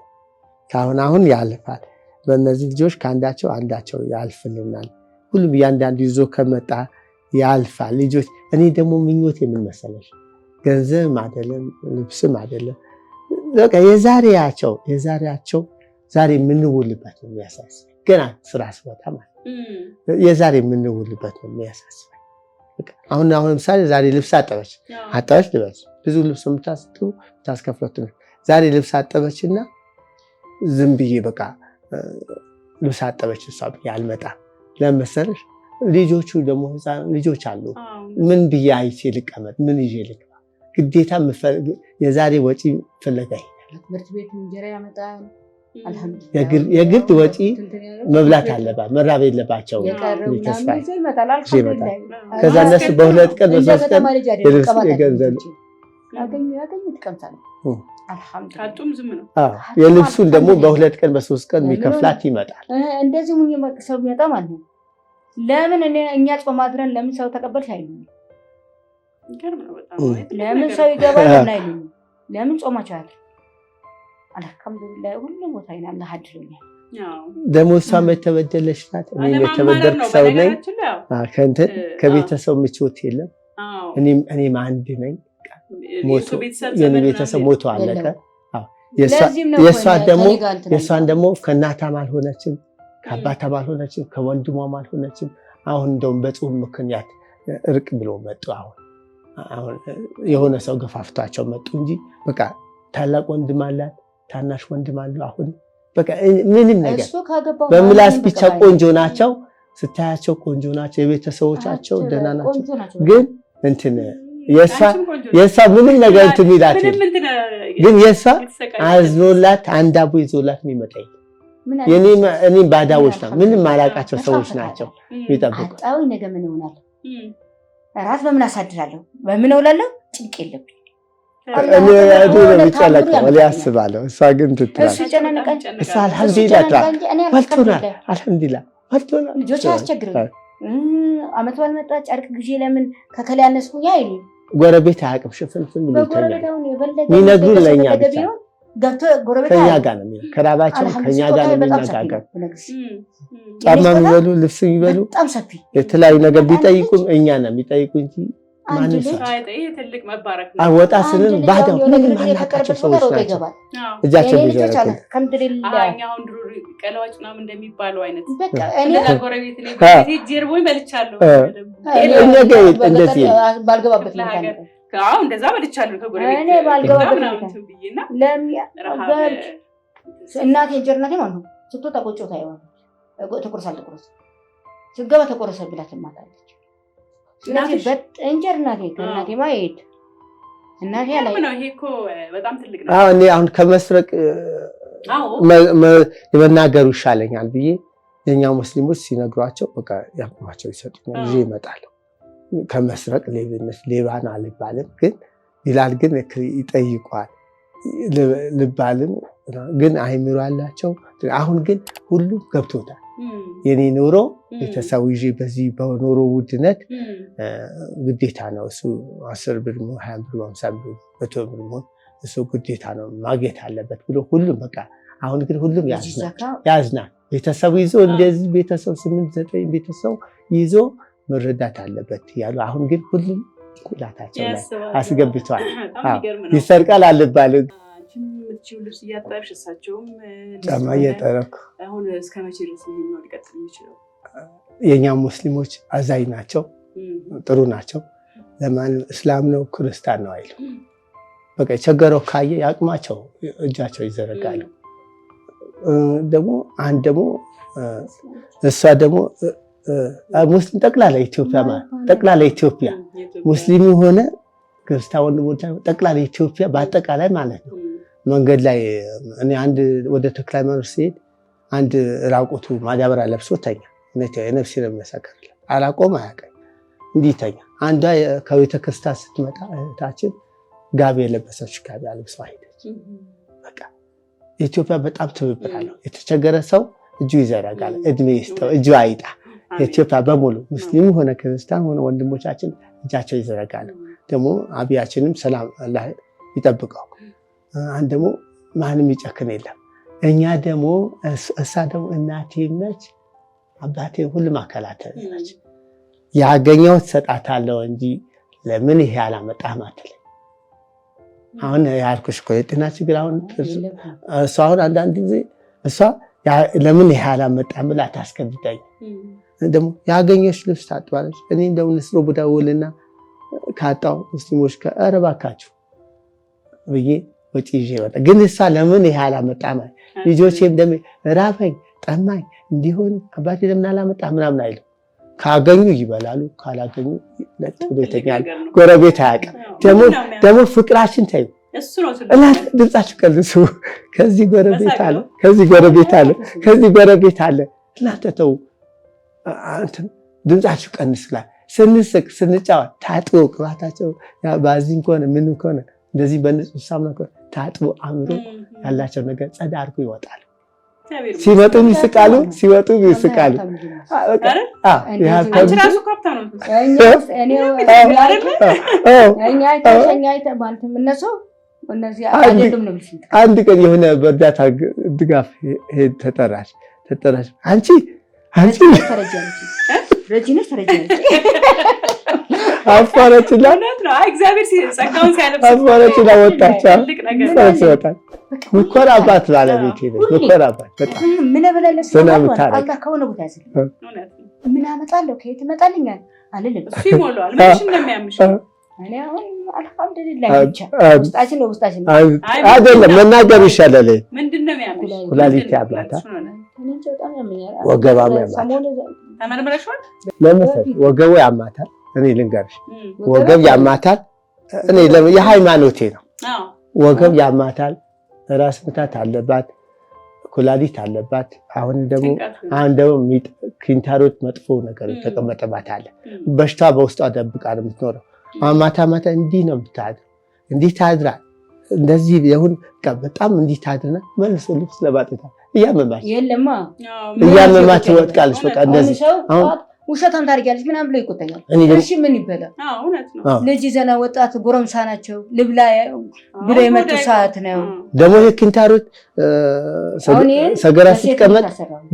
አሁን ያልፋል። በእነዚህ ልጆች ከአንዳቸው አንዳቸው ያልፍልናል። ሁሉም እያንዳንዱ ይዞ ከመጣ ያልፋል። ልጆች እኔ ደግሞ ምኞት የምን መሰለሽ ገንዘብም አይደለም ልብስም አይደለም በቃ የዛሬያቸው ዛሬ የምንውልበት ነው የሚያሳስበኝ። ገና ስራ ስወጣ ማለት የዛሬ የምንውልበት ነው የሚያሳስበኝ። አሁን ለምሳሌ ዛሬ ልብስ አጠበች ልበስ ብዙ ልብስ የምታስከፍለት ዛሬ ልብስ አጠበችና ዝም ብዬ በቃ ልብስ አጠበች እሷ ብዬ አልመጣም። ለምን መሰለሽ ልጆቹ ደግሞ ህፃን ልጆች አሉ። ምን ብዬ አይቼ ልቀመጥ? ምን ይዤ ልግባ? ግዴታ የዛሬ ወጪ ፍለጋ ይሄዳል።
ትምህርት ቤት እንጀራ ያመጣል።
የግድ ወጪ መብላት አለባት፣ መራብ የለባቸው። ከዛ እነሱ በሁለት ቀን በሶስት ቀን የገንዘብ የልብሱን ደግሞ በሁለት ቀን በሶስት ቀን የሚከፍላት ይመጣል።
እንደዚህ ሰው የሚመጣ ማለት ነው። ለምን እኛ ጾም አድረን ለምን ሰው ተቀበልሽ አይሉም? ለምን ሰው ይገባል አይሉም? ለምን ጾማችሁ አይደል? አልሐምዱሊላህ ሁሉም ቦታ ይናል አድርኛል።
ደግሞ እሷም የተበደለች ናት። እኔ የተበደልኩ ሰው ነኝ። ከቤተሰብ ምቾት የለም። እኔም አንድ ነኝ። የኔ ቤተሰብ ሞቶ አለቀ። የእሷን ደግሞ ከእናቷም አልሆነችም፣ ከአባቷም አልሆነችም፣ ከወንድሟም አልሆነችም። አሁን እንደውም በጾም ምክንያት እርቅ ብሎ መጡ። አሁን የሆነ ሰው ገፋፍቷቸው መጡ እንጂ በቃ ታላቅ ወንድም አላት፣ ታናሽ ወንድም አለው። አሁን በቃ ምንም ነገር በምላስ ብቻ ቆንጆ ናቸው። ስታያቸው ቆንጆ ናቸው። የቤተሰቦቻቸው ደህና ናቸው። ግን እንትን የእሷ ምንም ነገር እንትን ይላቸው ግን የእሷ አዝኖላት አንድ አቦ ይዞላት የሚመጣ እኔ ባዳዎች ነው። ምንም አላቃቸው ሰዎች ናቸው የሚጠብቁ።
ነገ ምን ይሆናል? ራት በምን አሳድራለሁ? በምን እውላለሁ? ጭንቅ የለብኝ።
ያስባለሁ። እሷ ግን አልሐምዱሊላህ
ልጆች አያስቸግርም። አመት ባልመጣ ጨርቅ ጊዜ ለምን ከከላ ያነስኩኝ አይሉ
ጎረቤት አያውቅም። ሽፍንፍን ብሎ የሚነግሩን ለእኛ ብቻ ከኛ ጋር ነው የሚለው። ከራባቸው ከኛ ጋር ነው የሚነጋገር። ጫማ የሚበሉ ልብስ የሚበሉ የተለያዩ ነገር ቢጠይቁም እኛ ነው የሚጠይቁ እንጂ ማንም ሰው ወጣ ስንል ባዳው ምንም አናውቃቸው ሰዎች ናቸው። እጃቸው ቢዘረጉ
እንደዛ በልቻለሁ ከጎረቤት
እናቴ እንጀርናቴ ማለት ነው። ስትወጣ ቆጮ ታይዋል። ተቆርሳል ስገባ ተቆረሰ ብላ ትማታለች። ስለዚህ እንጀር እናቴ ከእናቴ ማየት እናቴ ላይ
ነው። ይሄ እኮ በጣም ትልቅ ነው።
እኔ አሁን ከመስረቅ የመናገሩ ይሻለኛል ብዬ የኛ ሙስሊሞች ሲነግሯቸው በቃ ያቁማቸው ይሰጡኛል። ይዤ እመጣለሁ። ከመስረቅ ሌብነት ሌባን አልባልም፣ ግን ይላል ግን ይጠይቋል ልባልም ግን አይምሮ አላቸው። አሁን ግን ሁሉም ገብቶታል። የኔ ኑሮ ቤተሰብ ይዤ በዚህ በኑሮ ውድነት ግዴታ ነው። እሱ 10 ብር 20 ብር 50 ብር 100 ብር እሱ ግዴታ ነው ማግኘት አለበት ብሎ ሁሉም በቃ አሁን ግን ሁሉም ያዝናል። ቤተሰብ ይዞ እንደዚህ ቤተሰብ 8-9 ቤተሰብ ይዞ መረዳት አለበት ያሉ አሁን ግን ሁሉም ቁላታቸው ላይ አስገብቷል። ይሰርቃል አልባል
ልብስ እያጠብሽ እሳቸውም
ጫማ እየጠረኩ
አሁን እስከ መቼ ድረስ ነው ሊቀጥል የሚችለው?
የኛ ሙስሊሞች አዛኝ ናቸው፣ ጥሩ ናቸው። ለማን እስላም ነው ክርስቲያን ነው አይሉ በቃ የቸገረው ካየ ያቅማቸው እጃቸው ይዘረጋሉ። ደግሞ እሷ ደግሞ ሙስሊም ጠቅላላ ኢትዮጵያ ማለት ጠቅላላ ኢትዮጵያ ሙስሊም ሆነ ክርስቲያን ወንድሞች ጠቅላላ ኢትዮጵያ በአጠቃላይ ማለት ነው። መንገድ ላይ እኔ አንድ ወደ ተክለ ሃይማኖት ሲሄድ አንድ ራቁቱ ማዳበሪያ ለብሶ ተኛ። ነፍሴ ነው የሚመሰክርልኝ። አላቆም አያውቅም እንዲህ ተኛ። አንዷ ከቤተ ክርስቲያን ስትመጣ እህታችን ጋቢ የለበሰች ጋቢ አልብሳ ሄደች። በቃ ኢትዮጵያ በጣም ትብብር አለው። የተቸገረ ሰው እጁ ይዘረጋል። እድሜ ይስጠው፣ እጁ አይጣ። ኢትዮጵያ በሙሉ ሙስሊም ሆነ ክርስቲያን ሆነ ወንድሞቻችን እጃቸው ይዘረጋሉ። ደግሞ አብያችንም ሰላም አላህ ይጠብቀው። አንድ ደግሞ ማንም ይጨክን የለም። እኛ ደግሞ እሳ ደግሞ እናቴ ነች አባቴ ሁሉም አካላት ነች። ያገኘሁት ሰጣታለሁ እንጂ ለምን ይሄ አላመጣህም አትለኝ። አሁን ያልኩሽ እኮ የጤና ችግር አሁን እሷ አሁን አንዳንድ ጊዜ እሷ ለምን ይሄ አላመጣህም ብላ ታስገድዳኝ። ደግሞ ያገኘሽ ልብስ ታጥባለች። እኔ እንደው ንስሮ ብደውልና ካጣው ሙስሊሞች ኧረ እባካችሁ ብዬ ወጪ ይዤ ወጣ። ግን እሷ ለምን ይሄ አላመጣህም ልጆቼም ደግሞ ራበኝ ጠማኝ እንዲሆን አባቴ ለምን አላመጣህም ምናምን አይልም። ካገኙ ይበላሉ፣ ካላገኙ ለጥቤተኛል። ጎረቤት አያውቅም። ደግሞ ፍቅራችን ታዩ እና ድምጻችሁ ቀንሱ። ከዚህ ጎረቤት አለ፣ ከዚህ ጎረቤት አለ፣ ከዚህ ጎረቤት አለ። እናንተ ተው ድምጻችሁ ቀንስላል። ስንስቅ ስንጫወት ታጥቦ ቅባታቸው ባዚን ከሆነ ምንም ከሆነ እንደዚህ በንጹህ ሳሙና ከሆነ ታጥቦ አምሮ ያላቸው ነገር ጸዳ አድርጎ ይወጣል። ሲመጡም ይስቃሉ፣ ሲወጡም ይስቃሉ። አንድ ቀን የሆነ በእርዳታ ድጋፍ ተጠራች። አንቺ አስፈረችላ ወጣች። ምኮራባት ባለቤቴ ነች። ምኮራባት በጣም
ምን አመጣለሁ ከየት ይመጣልኛል አልልም።
አይደለም መናገር ይሻላል። ኩላሊት ያማታል፣ ወገባም ያማታል። ወገቡ ያማታል። እኔ ልንገርሽ ወገብ ያማታል። እኔ የሃይማኖቴ ነው። ወገብ ያማታል፣ ራስ ምታት አለባት፣ ኩላሊት አለባት። አሁን ደግሞ ኪንታሮት መጥፎ ነገር የተቀመጠባት አለ። በሽታ በውስጧ ደብቃ ነው የምትኖረው። ማታ ማታ እንዲህ ነው የምታድረው። እንዲህ ታድራ እንደዚህ ይሁን በጣም እንዲህ ታድርና መልሶ ልብስ ለባጥታ እያመማት ይወጥቃለች። በቃ እንደዚህ
አሁን ውሸታም ታርጊያለሽ ምናምን ብሎ ይቆጣኛል። እሺ ምን ይበላል? ልጅ ይዘና ወጣት ጎረምሳ ናቸው ልብላ ብሎ የመጡ ሰዓት ነው።
ደግሞ የኪንታሮት ሰገራ ስትቀመጥ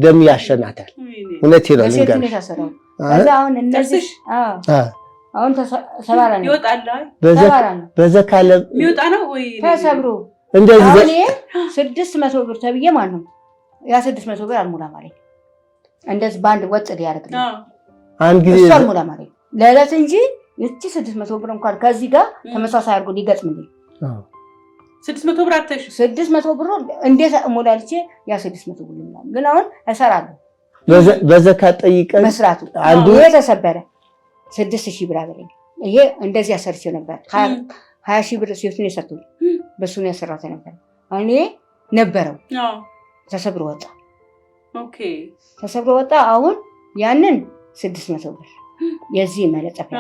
ደም ያሸናታል። እውነቴ ነው ልንገርሽ።
አሁን እነዚህ አሁን ተሰባራ ነው ይወጣል።
በዛ ካለ
የሚወጣ ነው ወይ
ተሰብሮ
እንደዚህ
አሁን 600 ብር ተብዬ ማለት ነው። ያ 600 ብር አልሞላ ማለት እንደዚህ ባንድ ወጥ ሊያደርግ ነው።
አንድ ጊዜ
እሱ አልሞላ ማለት ለለት እንጂ እቺ 600 ብር እንኳን ከዚህ ጋር ተመሳሳይ አድርጎ ሊገጥምልኝ
600 ብር አትሽ
600 ብር እንዴት ሞላልቼ ያ 600 ብር ነው። ግን አሁን እሰራለሁ
በዘካት ጠይቀን
መስራቱ አንዱ የተሰበረ 6000 ብር አገኘ። ይሄ እንደዚህ አሰርቼው ነበር። 20000 ብር ሲወስኑ የሰጡኝ በሱ ነው ያሰራተ ነበር። እኔ ነበረው ተሰብሮ ወጣ።
ኦኬ
ተሰብሮ ወጣ። አሁን ያንን 600 ብር የዚህ መለጠፊያ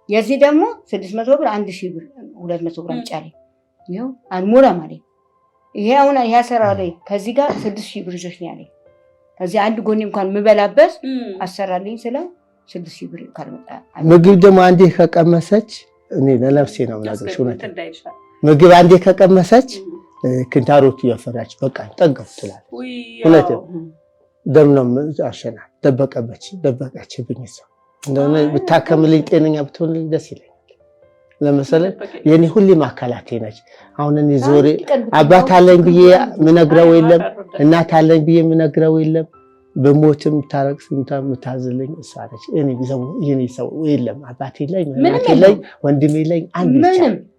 የዚህ ደግሞ 600 ብር 1000 ብር 200 ብር አምጫለኝ። ይሄው አልሞላ ማለት ይሄ አሁን ያሰራ ላይ ከዚህ ጋር 6000 ብር ይዞሽ ነው ያለኝ። ከዚህ አንድ ጎኔ እንኳን ምበላበት አሰራልኝ ስለው 6000 ብር ካልመጣ
ምግብ ደግሞ አንዴ ከቀመሰች እኔ ለነፍሴ ነው የምናገርሽ። ምግብ አንዴ ከቀመሰች ክንታሮት እያፈራች በቃ ጠገብ ትላለች። እውነት ደም ነው አሸና ደበቀችብኝ። ሰው እንደሆነ ብታከምልኝ ጤነኛ ብትሆንልኝ ደስ ይለኛል። ለምሳሌ የኔ ሁሌም አካላቴ ነች። አሁን እኔ ዞሬ አባት አለኝ ብዬ ምነግረው የለም፣ እናት አለኝ ብዬ ምነግረው የለም። በሞትም ታረቅስም ታዝልኝ እሷ ነች። እኔ ሰው የለም፣ አባቴ ላይ እናቴ ላይ ወንድሜ ላይ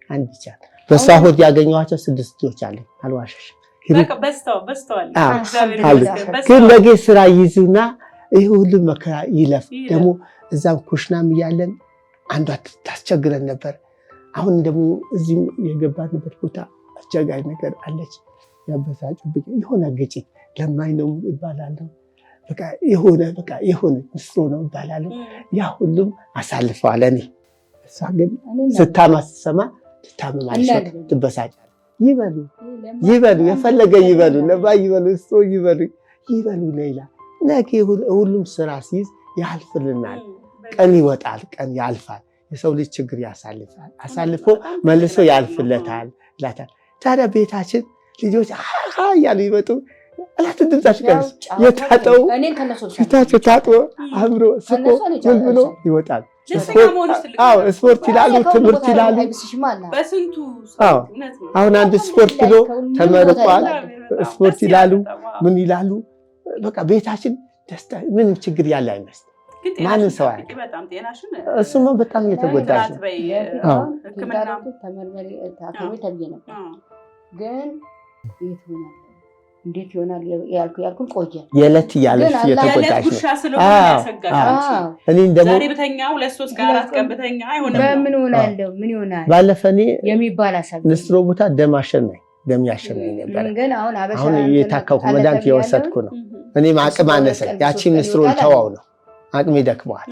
አንድ ብቻ በሷ ሆድ ያገኘኋቸው 6 ልጆች አለኝ። አልዋሸሽ
በስተዋል
ግን ነገ ስራ ይዙና ይሄ ሁሉ መከራ ይለፍ። ደግሞ እዛም ኩሽናም እያለን አንዷ ታስቸግረን ነበር። አሁን ደግሞ እዚህም የገባንበት ቦታ አስቸጋሪ ነገር አለች። ያበሳጭብኝ የሆነ ግጭት ለማኝ ነው ይባላለሁ። በቃ የሆነ ምስሮ ነው ይባላለሁ። ያ ሁሉም አሳልፈዋል። እኔ እሷ ግን ስታማ ስትሰማ ትታመማለች፣ ትበሳጫለች። ይበሉ የፈለገ ይበሉ፣ ለባ ይበሉ፣ እሱ ይበሉ ሌላ ነገ ሁሉም ስራ ሲይዝ ያልፍልናል። ቀን ይወጣል፣ ቀን ያልፋል። የሰው ልጅ ችግር ያሳልፋል፣ አሳልፎ መልሶ ያልፍለታል። ይላታል። ታዲያ ቤታችን ልጆች እያሉ ይመጡ አላትን ድምጻቸው ቀንስ የታጠው ፊታቸው ታጥቦ አምሮ ስቆ ምን ብሎ ይወጣል። ስፖርት ይላሉ፣ ትምህርት ይላሉ። አሁን አንድ ስፖርት ብሎ ተመርቋል። ስፖርት ይላሉ፣ ምን ይላሉ። በቃ ቤታችን ደስታ ምንም ችግር ያለ አይመስል ማንም ሰው አይ እሱማ በጣም እየተጎዳች ነው።
ግን እንዴት ይሆናል ያልኩን ቆየ።
የዕለት እያለች እየተጎዳች ነው። እኔ ደግሞ
ዛሬ ብተኛ 2-3 4 ቀን ብተኛ አይሆንም።
በምን ሆናለሁ ምን ይሆናል
ባለፈ እኔ
የሚባል አሳብ
ንስሮ ቦታ ደም ያሸናኝ ነበር።
ግን
አሁን የታከምኩ መድኃኒት የወሰድኩ ነው። እኔም አቅም አነሰኝ። ያቺ ንስሮ ተዋው ነው አቅሜ ደክመዋል።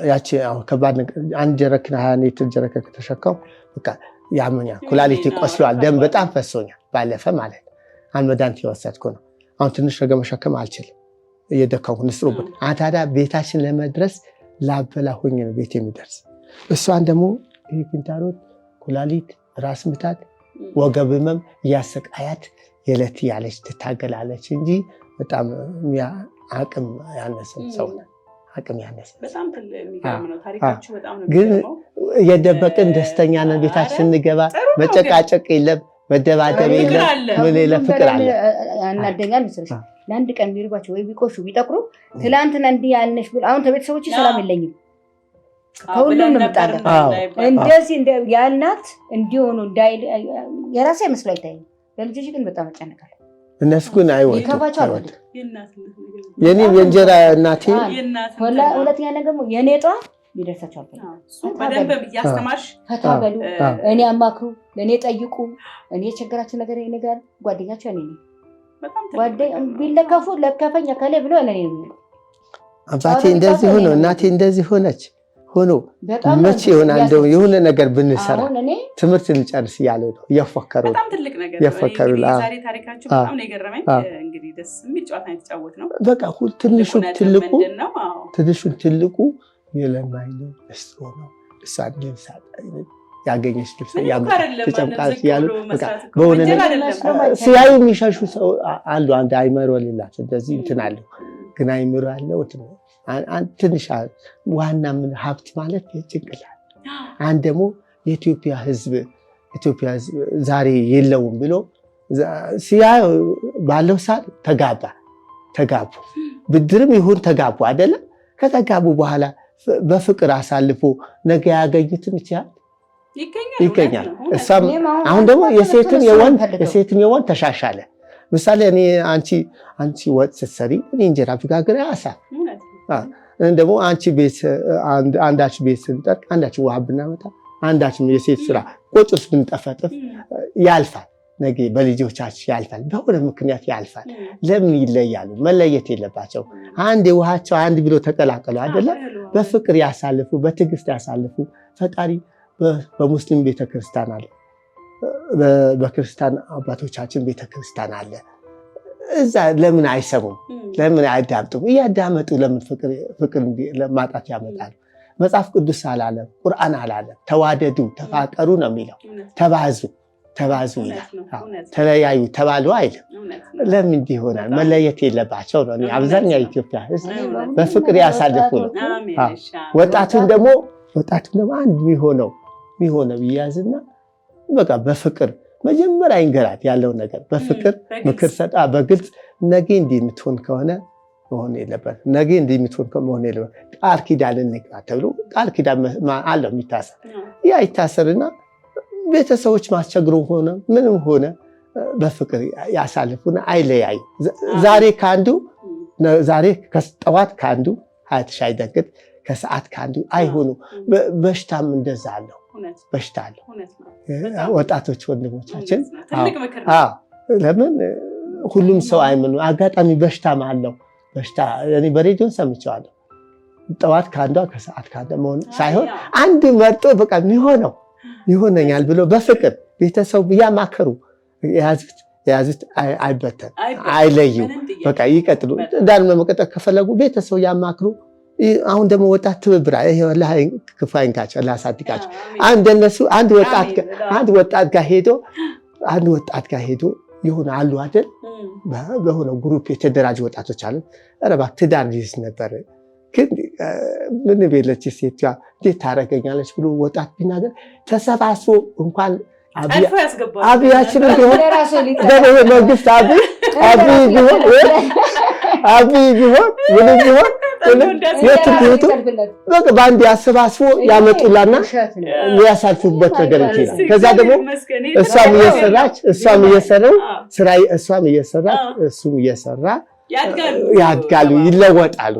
ያቺ አሁን ከባድ አንድ ጀረክና 20 ሊትር ጀረከ ከተሸከም በቃ ያመኛል። ኩላሊቴ ቆስሏል። ደም በጣም ፈሶኛል። ባለፈ ማለት አንድ መድኃኒት የወሰድኩ ነው። አሁን ትንሽ ነገር መሸከም አልችልም። እየደከምኩ ንስሮ ቦታ ታዲያ ቤታችን ለመድረስ ላበላ ሆኜ ነው ቤት የሚደርስ። እሷን ደግሞ ይሄ ኩንታሮት፣ ኩላሊት፣ ራስ ምታት፣ ወገብ ህመም እያሰቃያት የዕለት ያለች ትታገላለች እንጂ በጣም አቅም ያነሰ ሰው ነው። አቅም ያነሰ
በጣም የሚገርም ነው ታሪካችሁ። በጣም ነው
ግን የደበቅን ደስተኛ ነን። ቤታችን ስንገባ መጨቃጨቅ የለም፣ መደባደብ የለም፣ ምን የለም፣ ፍቅር አለ።
ያናደኛል መሰለሽ ለአንድ ቀን ቢርባቸው ወይ ቢቆሹ ቢጠቁሩ ትላንትና እንዲህ ያልነሽ ብሎ አሁን ከቤተሰቦች ሰላም የለኝም ከሁሉም ነው የምጣለው። እንደዚህ ያልናት እንዲሆኑ የራሴ መስሎ አይታይም። ለልጆች ግን በጣም እጨነቃለሁ።
እነሱ ግን አይወጡም። የኔም የእንጀራ እናቴ
ሁለተኛ ነገር የኔ ጧ ሊደርሳቸው
በደንብ እያስተማርሽ
ፈታ በሉ፣ እኔ አማክሩ፣ ለእኔ ጠይቁ። እኔ የቸገራቸው ነገር እኔ ጋር ጓደኛቸው እኔ ነኝ። ቢለከፉ ለከፈኝ ከላይ ብሎ እኔ ነው።
አባቴ እንደዚህ ሆኖ እናቴ እንደዚህ ሆነች ሆኖ መቼ ይሆናል እንደው የሆነ ነገር ብንሰራ ትምህርት እንጨርስ እያለው ነው እየፎከሩ
በጣም ትልቅ ነገር
እየፎከሩ
ዛሬ ታሪካችሁ በጣም ነው የገረመኝ። እንግዲህ ደስ የሚል ጨዋታ የተጫወት ነው።
በቃ ትንሹን ትልቁ የለማኝ ነው እስሮ ነው እሳት ያገኘች ልብስ ተጨምቃት ያሉ በሆነ ሲያዩ የሚሸሹ ሰው አሉ። አንድ አይመሮ ሌላቸው እንደዚህ እንትን አለው ግን አይምሮ ያለው ነው። ትንሽ ዋና ምን ሀብት ማለት ጭንቅላት። አንድ ደግሞ የኢትዮጵያ ሕዝብ ዛሬ የለውም ብሎ ሲያዩ ባለው ሰዓት ተጋቡ። ብድርም ይሁን ተጋቡ አይደለም። ከተጋቡ በኋላ በፍቅር አሳልፎ ነገ ያገኙትን ይችላል ይገኛል። እሷም አሁን ደግሞ የሴትን የወንድ ተሻሻለ። ምሳሌ እኔ አንቺ ወጥ ስትሰሪ እኔ እንጀራ ብጋግር ያሳ ደግሞ አንቺ ቤት አንዳች ቤት ስንጠቅ አንዳች ውሃ ብናመጣ አንዳችም የሴት ስራ ቆጭስ ብንጠፈጥፍ ያልፋል። ነገ በልጆቻችን ያልፋል። በሆነ ምክንያት ያልፋል። ለምን ይለያሉ? መለየት የለባቸው። አንድ ውሃቸው አንድ ብሎ ተቀላቀሉ አይደለም። በፍቅር ያሳልፉ፣ በትዕግስት ያሳልፉ። ፈጣሪ በሙስሊም ቤተክርስቲያን አለ፣ በክርስቲያን አባቶቻችን ቤተክርስቲያን አለ። እዛ ለምን አይሰሙም? ለምን አያዳምጡም? እያዳመጡ ለምን ፍቅር ማጣት ያመጣሉ? መጽሐፍ ቅዱስ አላለም፣ ቁርአን አላለም። ተዋደዱ፣ ተፋቀሩ ነው የሚለው። ተባዙ ይላል። ተለያዩ ተባሉ አይልም። ለምን እንዲህ ይሆናል? መለየት የለባቸው ነው። አብዛኛው ኢትዮጵያ ሕዝብ በፍቅር ያሳልፉ ነው። ወጣቱን ደግሞ አንድ የሚሆነው ይያዝና በቃ በፍቅር መጀመሪያ ይንገራት ያለው ነገር በፍቅር ምክር ሰጣ በግልጽ ነገ እንዲህ የምትሆን ከሆነ መሆን የለበት ነገ እንዲህ የምትሆን ከሆነ መሆን የለበት ቃል ኪዳን እንግባ ተብሎ ቃል ኪዳን አለው የሚታሰር ያ ይታሰርና ቤተሰቦች ማስቸግሩ ሆነ ምንም ሆነ በፍቅር ያሳልፉና አይለያዩ። ዛሬ ከጠዋት ከአንዱ ሀያትሽ አይደግጥ ከሰዓት ከአንዱ አይሆኑ። በሽታም እንደዛ አለው። በሽታ አለው። ወጣቶች ወንድሞቻችን ለምን ሁሉም ሰው አይመኑ። አጋጣሚ በሽታም አለው። በሽታ እኔ በሬዲዮ ሰምቼዋለሁ። ጠዋት ከአንዷ ከሰዓት ከአንዷ መሆን ሳይሆን አንድ መርጦ በቃ የሚሆነው ይሆነኛል ብሎ በፍቅር ቤተሰብ ያማከሩ የያዙት አይበተን አይለዩ። በቃ ይቀጥሉ። ዳር መቀጠል ከፈለጉ ቤተሰብ ያማክሩ። አሁን ደግሞ ወጣት ትብብራ ይሄ ወላሂ ክፋይንካቸው ላሳድጋቸው። እንደነሱ አንድ ወጣት ጋር ሄዶ የሆነ አሉ አይደል በሆነ ግሩፕ የተደራጁ ወጣቶች አሉ። ኧረ እባክህ ትዳር ይዝ ነበር ግን ምን ቤለች ሴት እንዴት ታረገኛለች ብሎ ወጣት ቢናገር ተሰባስቦ እንኳን አብያችን ቢሆን መንግስት አብይ ቢሆን ምንም ቢሆን የትምህርቱ በቃ ባንድ ያሰባስቦ ያመጡላና የሚያሳልፉበት ነገር ይችላል። ከዛ ደግሞ እሷም እየሰራች እሱም እየሰራ ያድጋሉ፣ ይለወጣሉ።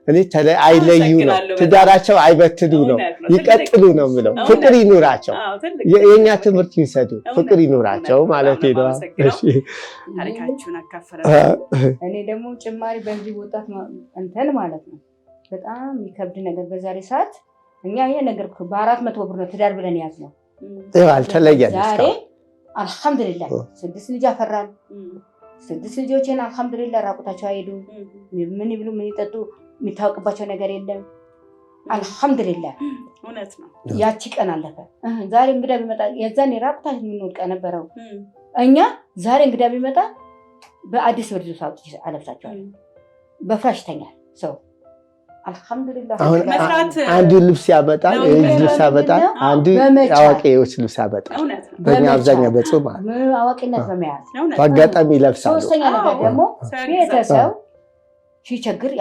እኔ አይለዩ ነው ትዳራቸው አይበትዱ ነው ይቀጥሉ ነው የምለው። ፍቅር ይኑራቸው፣ የኛ ትምህርት ይሰዱ፣ ፍቅር ይኑራቸው ማለት ነው። እሺ
ታሪካችሁን አካፈራችሁ።
እኔ ደግሞ ጭማሪ በዚህ ወጣት እንትን ማለት ነው በጣም የሚከብድ ነገር በዛሬ ሰዓት እኛ ይሄ ነገር በ400 ብር ነው ትዳር ብለን ያዝነው።
አልተለየንም።
ዛሬ አልሐምዱሊላህ 6 ልጅ አፈራን። 6 ልጆችን አልሐምዱሊላህ ራቁታቸው አይሄዱ፣ ምን ይብሉ ምን ይጠጡ የሚታወቅባቸው ነገር የለም። አልሐምዱሊላህ
እውነት ነው።
ያቺ ቀን አለፈ። ዛሬ እንግዳ ቢመጣ የዛኔ ራቁታችን የምንወድቀ ነበረው እኛ። ዛሬ እንግዳ ቢመጣ በአዲስ ብርድ ልብስ አውጥቼ አለብሳቸዋለሁ። በፍራሽ ይተኛል ሰው። አልሐምዱሊላህ
አንዱ ልብስ ያመጣል፣ ልብስ ያመጣል፣ አንዱ አዋቂዎች ልብስ ያመጣል። በእኛ አብዛኛው በጾም
አዋቂነት በመያዝ
በአጋጣሚ ይለብሳሉ።
ሶስተኛ ነገር ደግሞ ቤተሰብ ሲቸግር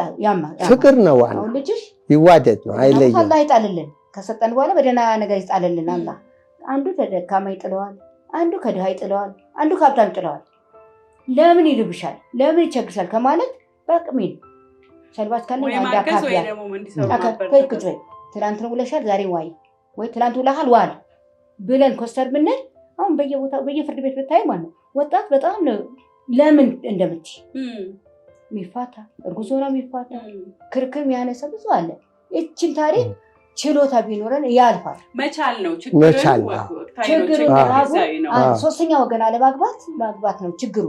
ፍቅር ነው ዋናው።
ልጅሽ
ይዋደድ ነው አይለይም።
አላህ ይጣልልን፣ ከሰጠን በኋላ በደህና ነገር ይጣልልን አላህ። አንዱ ተደካማ ይጥለዋል፣ አንዱ ከድሃ ይጥለዋል፣ አንዱ ከሀብታም ይጥለዋል። ለምን ይልብሻል፣ ለምን ይቸግርሻል ከማለት በአቅሜን ሰልባት ካለ ያንዳካፊያ አከፈይኩት። ትናንት ነው ውለሻል ዛሬ ዋይ ወይ ትናንት ውለሃል ዋል ብለን ኮስተር ብንል አሁን በየቦታው በየፍርድ ቤት ብታይ ማለት ነው ወጣት በጣም ነው ለምን እንደምትይ ሚፋታ እርጉዝ ሆና ሚፋታ ክርክር የሚያነሳ ብዙ አለ። እቺን ታሪክ ችሎታ ቢኖረን ያልፋል።
መቻል ነው
ችግሩ። ሶስተኛ ወገን አለማግባት ነው ችግሩ።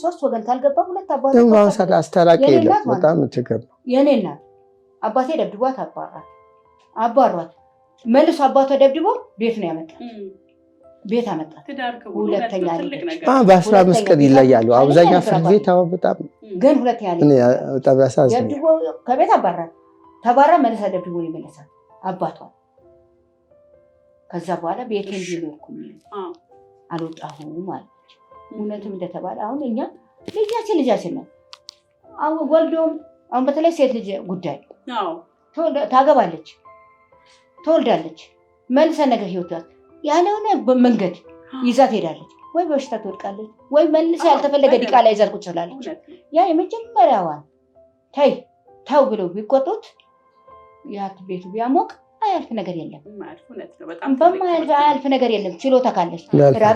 ሶስት ወገን ካልገባ ሁለት አባት
አስተራቂ የለም። በጣም ችግር ነው።
የኔ እናት አባቴ ደብድቧት አባሯት መልሶ አባቷ ደብድቦ ቤት ነው ያመጣት። ቤት አመጣት። ሁለተኛ
በ15 ቀን ይለያሉ። አብዛኛው ፍርድ ቤት በጣም
ግን ሁለተኛ
በጣም ያሳዝናል።
ደብድቦ ከቤት አባራት ተባራ መልሳ ደብድቦ ይመለሳል አባቷ። ከዛ በኋላ ቤቴን ቢኖርኩኝ አልወጣሁም ማለት እውነትም እንደተባለ አሁን እኛ ልጃችን ነው። አሁን ወልዶም አሁን በተለይ ሴት ልጅ ጉዳይ ታገባለች፣ ትወልዳለች፣ መልሰ ነገር ህይወቷት ያለሆነ መንገድ ይዛት ሄዳለች። ወይ በሽታ ትወድቃለች፣ ወይ መልሰ ያልተፈለገ ዲቃላ ይዛት ቁጭ ትላለች። ያ የመጀመሪያዋን ተው ብለው ቢቆጡት ያት ቤቱ ቢያሞቅ አያልፍ ነገር የለም። አያልፍ ነገር የለም። ችሎታ ካለች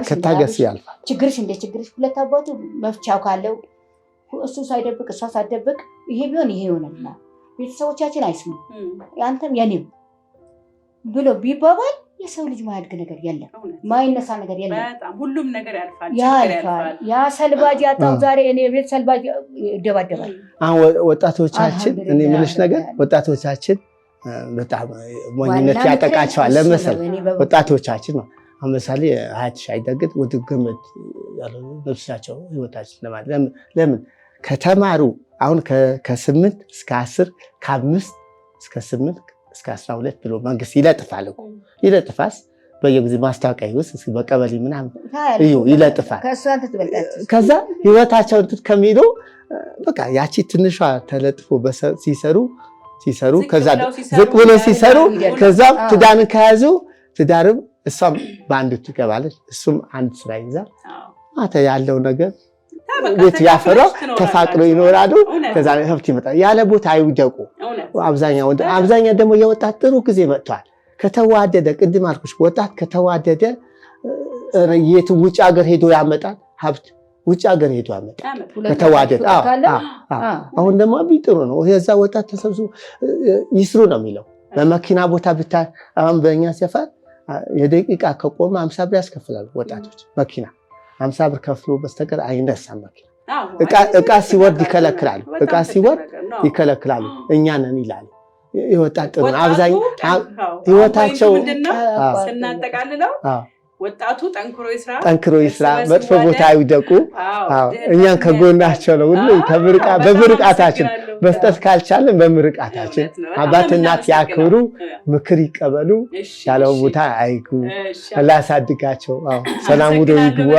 ከታገስ ያልፋል።
ችግርሽ እንደ ችግርሽ ሁለት አባቱ መፍቻው ካለው እሱ ሳይደብቅ እሷ ሳትደብቅ ይሄ ቢሆን ይሄ ይሆናልና ቤተሰቦቻችን አይስሙ ያንተም የኔም ብሎ ቢባባል የሰው ልጅ ማያድግ ነገር የለም፣ ማይነሳ ነገር የለም።
ሁሉም ነገር ያልፋል።
ያ ሰልባጅ ያጣው ዛሬ እኔ ቤት ሰልባጅ ይደባደባል።
አሁን ወጣቶቻችን እኔ ምንሽ ነገር ወጣቶቻችን በጣም ሞኝነት ያጠቃቸዋል። ለምሳሌ ወጣቶቻችን ነው ለምሳሌ ሀያትሽ አይደግጥ ወደ ገመድ ያለው ነፍሳቸው ህይወታችን ለማለት ለምን ከተማሩ አሁን ከ8 እስከ 10 ከ5 እስከ 8 እስከ 12 ብሎ መንግስት ይለጥፋል እኮ ይለጥፋስ በየጊዜ ማስታወቂያ ውስጥ በቀበሌ ምናምን ይለጥፋል። ከዛ ህይወታቸው ከሚሉ በቃ ያቺ ትንሿ ተለጥፎ ሲሰሩ ከዛ ዝቅ ብሎ ሲሰሩ ከዛ ትዳርን ከያዙ ትዳርም እሷም በአንዱ ትገባለች፣ እሱም አንድ ስራ ይዛል። ማታ ያለው ነገር ቤት ያፈራው ተፋቅሮ ይኖራሉ። ከዛ ሀብት ይመጣል። ያለ ቦታ አይውደቁ። አብዛኛው ደግሞ የወጣት ጥሩ ጊዜ መጥቷል። ከተዋደደ ቅድም አልኩሽ ወጣት ከተዋደደ የት ውጭ ሀገር ሄዶ ያመጣል ሀብት ውጭ ሀገር ሄዶ ያመጣል ከተዋደደ። አሁን ደግሞ ጥሩ ነው። የዛ ወጣት ተሰብስቦ ይስሩ ነው የሚለው። በመኪና ቦታ ብታይ አሁን በእኛ ሰፈር የደቂቃ ከቆመ 50 ብር ያስከፍላሉ ወጣቶች። መኪና 50 ብር ከፍሎ በስተቀር አይነሳም መኪና። እቃ ሲወርድ ይከለክላሉ። እኛ ነን ይላሉ። የወጣት ጥሩ ነው። አብዛኛው ህይወታቸው
ስናጠቃልለው ወጣቱ ጠንክሮ ይስራ፣
መጥፎ ቦታ አይውደቁ። እኛን ከጎናቸው ነው ሁሉ በምርቃታችን መስጠት ካልቻለን በምርቃታችን አባት እናት ያክብሩ፣ ምክር ይቀበሉ፣ ያለውን ቦታ አይጉ፣ ላሳድጋቸው። ሰላም ውሎ ይግቡ።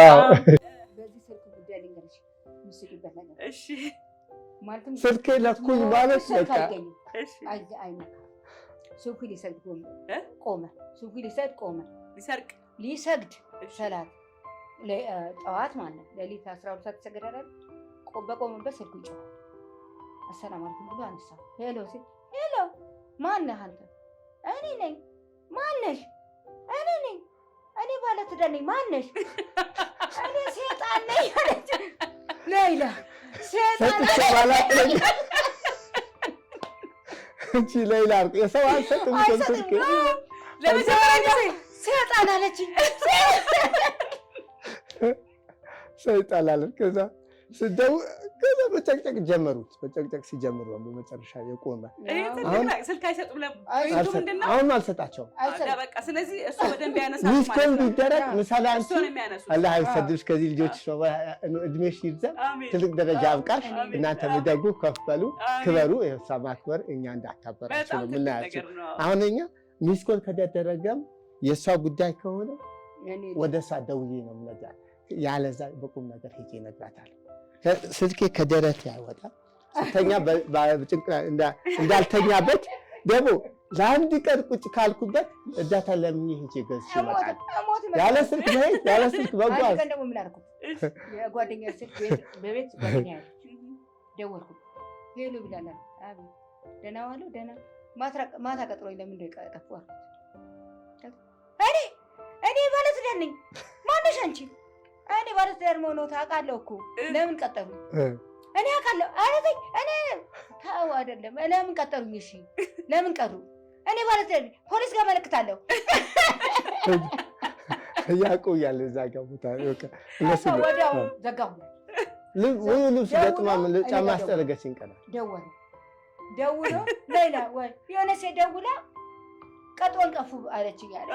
ስልክ ለኩኝ ማለት በቃ
ሱፊ ሊሰግድ ቆመ ሊሰግድ ሰላት ጠዋት ማለት ሌሊት 12 ሰዓት ተሰገዳል። በቆመበት ስልኩ ይጮሃል። አሰላሙ አለይኩም ብሎ አነሳ። ሄሎ ማነህ አንተ? እኔ ነኝ። ማነሽ? እኔ ነኝ። እኔ ባለ ትዳር ነኝ። ማነሽ? እኔ ሴጣን ነኝ አለች ሌላ። ሴጣን
እንጂ ሌላ የሰው አልሰጥም ስልክ
ሰይጣን አለችኝ።
ሰይጣን አለ። ከዛ መጨቅጨቅ ጀመሩት። መጨቅጨቅ ሲጀምሩ በመጨረሻ የቆመ
ስልክ አይሰጡም።
አሁን አልሰጣቸውም።
ስለዚህ እሱ በደንብ ያነሳል።
ሚስኮል ቢደረግ ምሳሌ አንቺ አላህ አይሰድብሽ፣ ከዚህ ልጆች እድሜሽ ይብዛ፣ ትልቅ ደረጃ አብቃሽ፣ እናንተ ምደጉ፣ ከፍ በሉ፣ ክበሩ። እሷ ማክበር እኛ እንዳታበራችሁ ነው የምናያቸው። አሁን እኛ ሚስኮል ከደረገም የእሷ ጉዳይ ከሆነ ወደ እሷ ደውዬ ነው የምነግራት። ያለዛ በቁም ነገር ሄጄ እነግራታለሁ። ስልኬ ከደረቴ አይወጣም። ስተኛ እንዳልተኛበት ደግሞ ለአንድ ቀን ቁጭ ካልኩበት እርዳታ ለምኜ ሄጄ ገዝቼ እመጣለሁ። ያለ ስልክ መሄድ ያለ ስልክ መጓዝ።
የጓደኛ ስልክ በቤት ጓደኛ ደወልኩ። ሄሎ ብላላ። አቤት ደህና ዋለው። ደህና ማታ ቀጥሮኝ ለምንድን ነው የጠፋው? እኔ ባለትዳር ነኝ። ማነሽ አንቺ? እኔ ባለትዳር መሆኑን ታውቃለሁ እኮ። ለምን ቀጠሉ? እኔ አውቃለሁ። አረተኝ እኔ ታው አይደለም። ለምን ቀጠሉኝ? እሺ ለምን ቀሩ? እኔ ባለትዳር ነኝ። ፖሊስ ጋር መልክታለሁ።
ያቆያል እዛ ጋር ቦታ እነሱ
ወዲያው ዘጋሁ።
ልብስ ገጥማ ጫማ አስጠረገችኝ። ቀና
ደውሎ ሌላ ወይ የሆነ ሴት ደውላ ቀጥሮን ቀፉ አለችኝ አለ።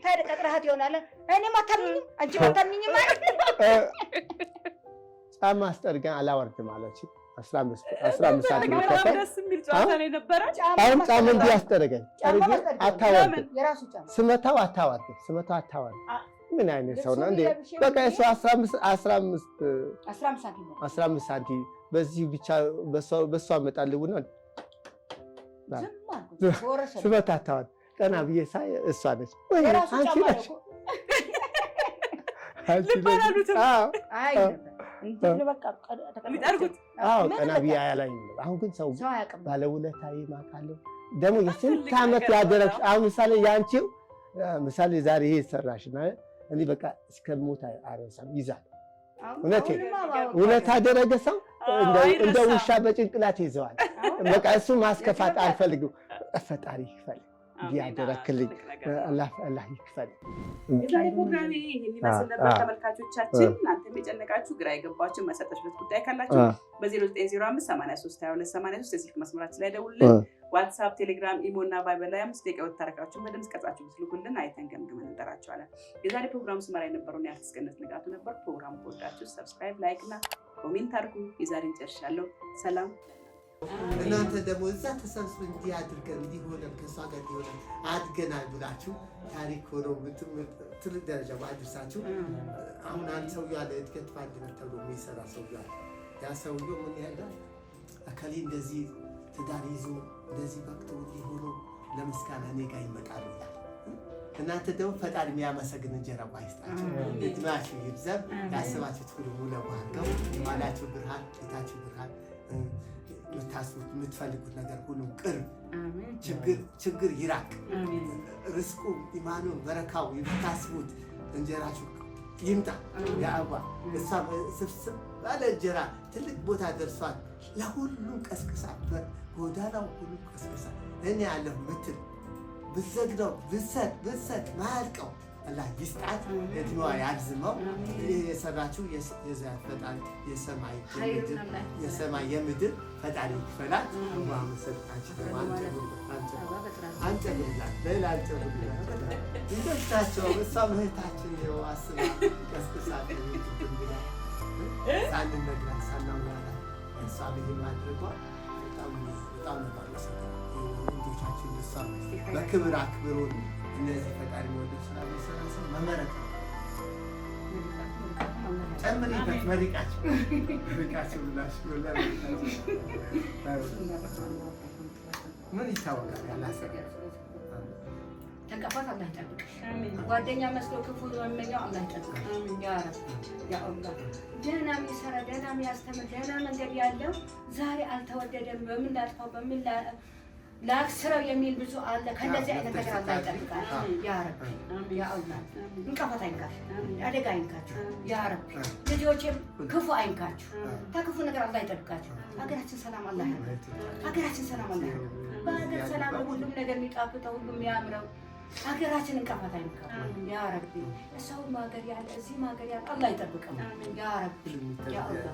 ታዲያ ቀጥረሃት ይሆናል። እኔም አታምኝም አንቺ አታምኝም ማለት
ጫማ አስጠርገን አላወርድም አለችኝ። 15 ሳንቲም ከፈል
ደስ የሚል ጨዋታ ላይ ነበረ።
አሁን ጫማ እንዲህ አስጠረገኝ። አታወርድም ስመታው አታወርድም። ምን አይነት ሰው ነው እንዴ? በቃ እሱ 15 ሳንቲም በዚህ ብቻ በሷ አመጣልው ነው ስመታታዋል። ቀና ብዬ ሳይ እሷ ነች። አንቺ ነሽ ቀና ብዬ አያላኝ። አሁን ግን ሰው ባለውለታዬ ማቃለሁ። ደግሞ የስንት ዓመት ያደረግሽ አሁን ምሳሌ ያንቺው ምሳሌ ዛሬ ይሄ ሰራሽና እኔ በቃ እስከሞት አረሳም ይዛል። እውነት አደረገ ሰው እንደ ውሻ በጭንቅላት ይዘዋል። በቃ እሱ ማስከፋት አልፈልግም። ፈጣሪ ይክፈል ያደረክልኝ አላህ ይክፈል።
የዛሬ ፕሮግራሜ ይህን ይመስል ነበር። ተመልካቾቻችን እናንተም የጨነቃችሁ ግራ የገባችሁ መሰጠችበት ጉዳይ ካላችሁ በ0905832283 የስልክ መስመራችን ላይ ደውሉልን። ዋትሳፕ፣ ቴሌግራም፣ ኢሞ እና ቫይበር ላይ 5 ደቂቃ ወታረካችሁን በድምጽ ቀርጻችሁ ብትልኩልን አይተን ገምግመን እንጠራችኋለን። የዛሬ ፕሮግራም ስመራ የነበረውን ያስገነት ንጋቱ ነበር። ፕሮግራሙ ከወዳችሁ ሰብስክራይብ፣ ላይክ እና ኮሜንት አድርጉ። የዛሬን ጨርሻለሁ። ሰላም።
እናንተ ደግሞ እዛ ተሰብስበን እንዲህ አድርገን እንዲህ ሆነን ከእሷ ጋር እንዲሆነን አድገናል ብላችሁ ታሪክ ሆኖ ትልቅ ደረጃ አድርሳችሁ አሁን አንድ ሰውዬው አለ እድገት በአንድነት ተብሎ የሚሰራ ሰውዬው አለ። ያ ሰውዬው ምን ያህል አካሌ እንደዚህ ትዳር ይዞ እንደዚህ በቅቶ ሆኖ ለምስጋና እኔ ጋር ይመጣሉ ይላል። እናንተ ደግሞ ፈጣሪ የሚያመሰግን እንጀራ ባይስጣችሁ እድሜያችሁ ይብዛም። ያሰባችሁት ሁሉ ሙሉ አድርገው ማላችሁ ብርሃን ጌታችሁ ብርሃን የምታስቡት የምትፈልጉት ነገር ሁሉ ቅርብ ችግር ይራቅ። ርስቁ ኢማኑ በረካው የምታስቡት እንጀራችሁ ይምጣ። የአባ እሷ ስብስብ ባለ እንጀራ ትልቅ ቦታ ደርሷል። ለሁሉም ቀስቅሳ ጎዳናው ሁሉ ቀስቅሳ እኔ ያለሁ ምትል ብትዘግደው ብትሰጥ ማያልቀው አላህ ይስጣት፣ እድሜዋ ያርዝመው። የሰራችው የዛት ፈጣሪ የሰማይ የምድር ፈጣሪ ይክፈላት። አንቺ ደግሞ አንጨብርላት፣ ሌላ አንጨብርላት። ልጆች ናቸው። እሷም እህታችን ይኸው አስባ ቀስቅሳት ሳንነግራት ሳናውራላት እሷ ይህን ማድረጓ በጣም ነበር መሰለኝ። ልጆቻችን እሷ በክብር አክብሮን እነዚህ ፈጣሪ ወደ ስራ የሚሰራ ሰው መመረቅ ነው። ጨምሪበት መሪቃቸው ብላችሁ ምን ይታወቃል? ያላሰቀ
ተንቀፋት አላህ ይጠብቅሽ። ጓደኛ መስሎ ክፉ የሚመኘው አላህ ይጠብቅሽ። ያ ረብ ያ አላህ ደህና የሚሰራ ደህና የሚያስተምር ደህና መንገድ ያለው ዛሬ አልተወደደም፣ በምን ላጥፋው በምን ላክስረው የሚል ብዙ አለ። ከእንደዚህ አይነት ነገር አላህ ይጠብቃል። ያ ረብ ያ አላህ እንቅፋት አይንካችሁ፣ አደጋ አይንካችሁ። ያ ረብ ልጆቼም ክፉ አይንካችሁ፣ ከክፉ ነገር አላህ ይጠብቃችሁ። ሀገራችን ሰላም አላህ ያድርግ። ሀገራችን ሰላም አላህ ያድርግ። በሀገር ሰላም ሁሉም ነገር የሚጣፍጠው ሁሉም የሚያምረው ሀገራችን እንቅፋት አይንካው። ያ ረቢ እሰውም ሀገር ያለ እዚህም ሀገር ያለ አላህ ይጠብቀው። ያ ረቢ ያ አላህ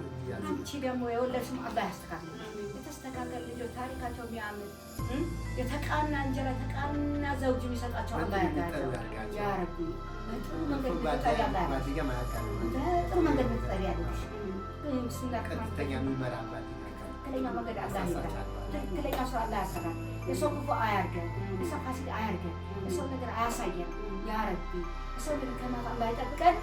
አንቺ ደግሞ የወለድሽም አላህ ያስተካክል። የተስተካከል ልጆች ታሪካቸው የሚያምር የተቃና እንጀራ የተቃና ዘውጅ የሚሰጣቸው አላህ ያድርጋቸው። ያ ረቢ ጥሩ መንገድ ምትጠሪ አላህ ጥሩ መንገድ ምትጠሪ ያለሽ ትክክለኛ መንገድ አላህ ይጠራል። ትክክለኛ ሰው አላህ ያሰራል። የሰው ክፉ አያርገን፣ የሰው ፋሲል አያርገን፣ የሰው ነገር አያሳየን። ያ ረቢ የሰው ነገር ከማታ አላህ ይጠብቀን።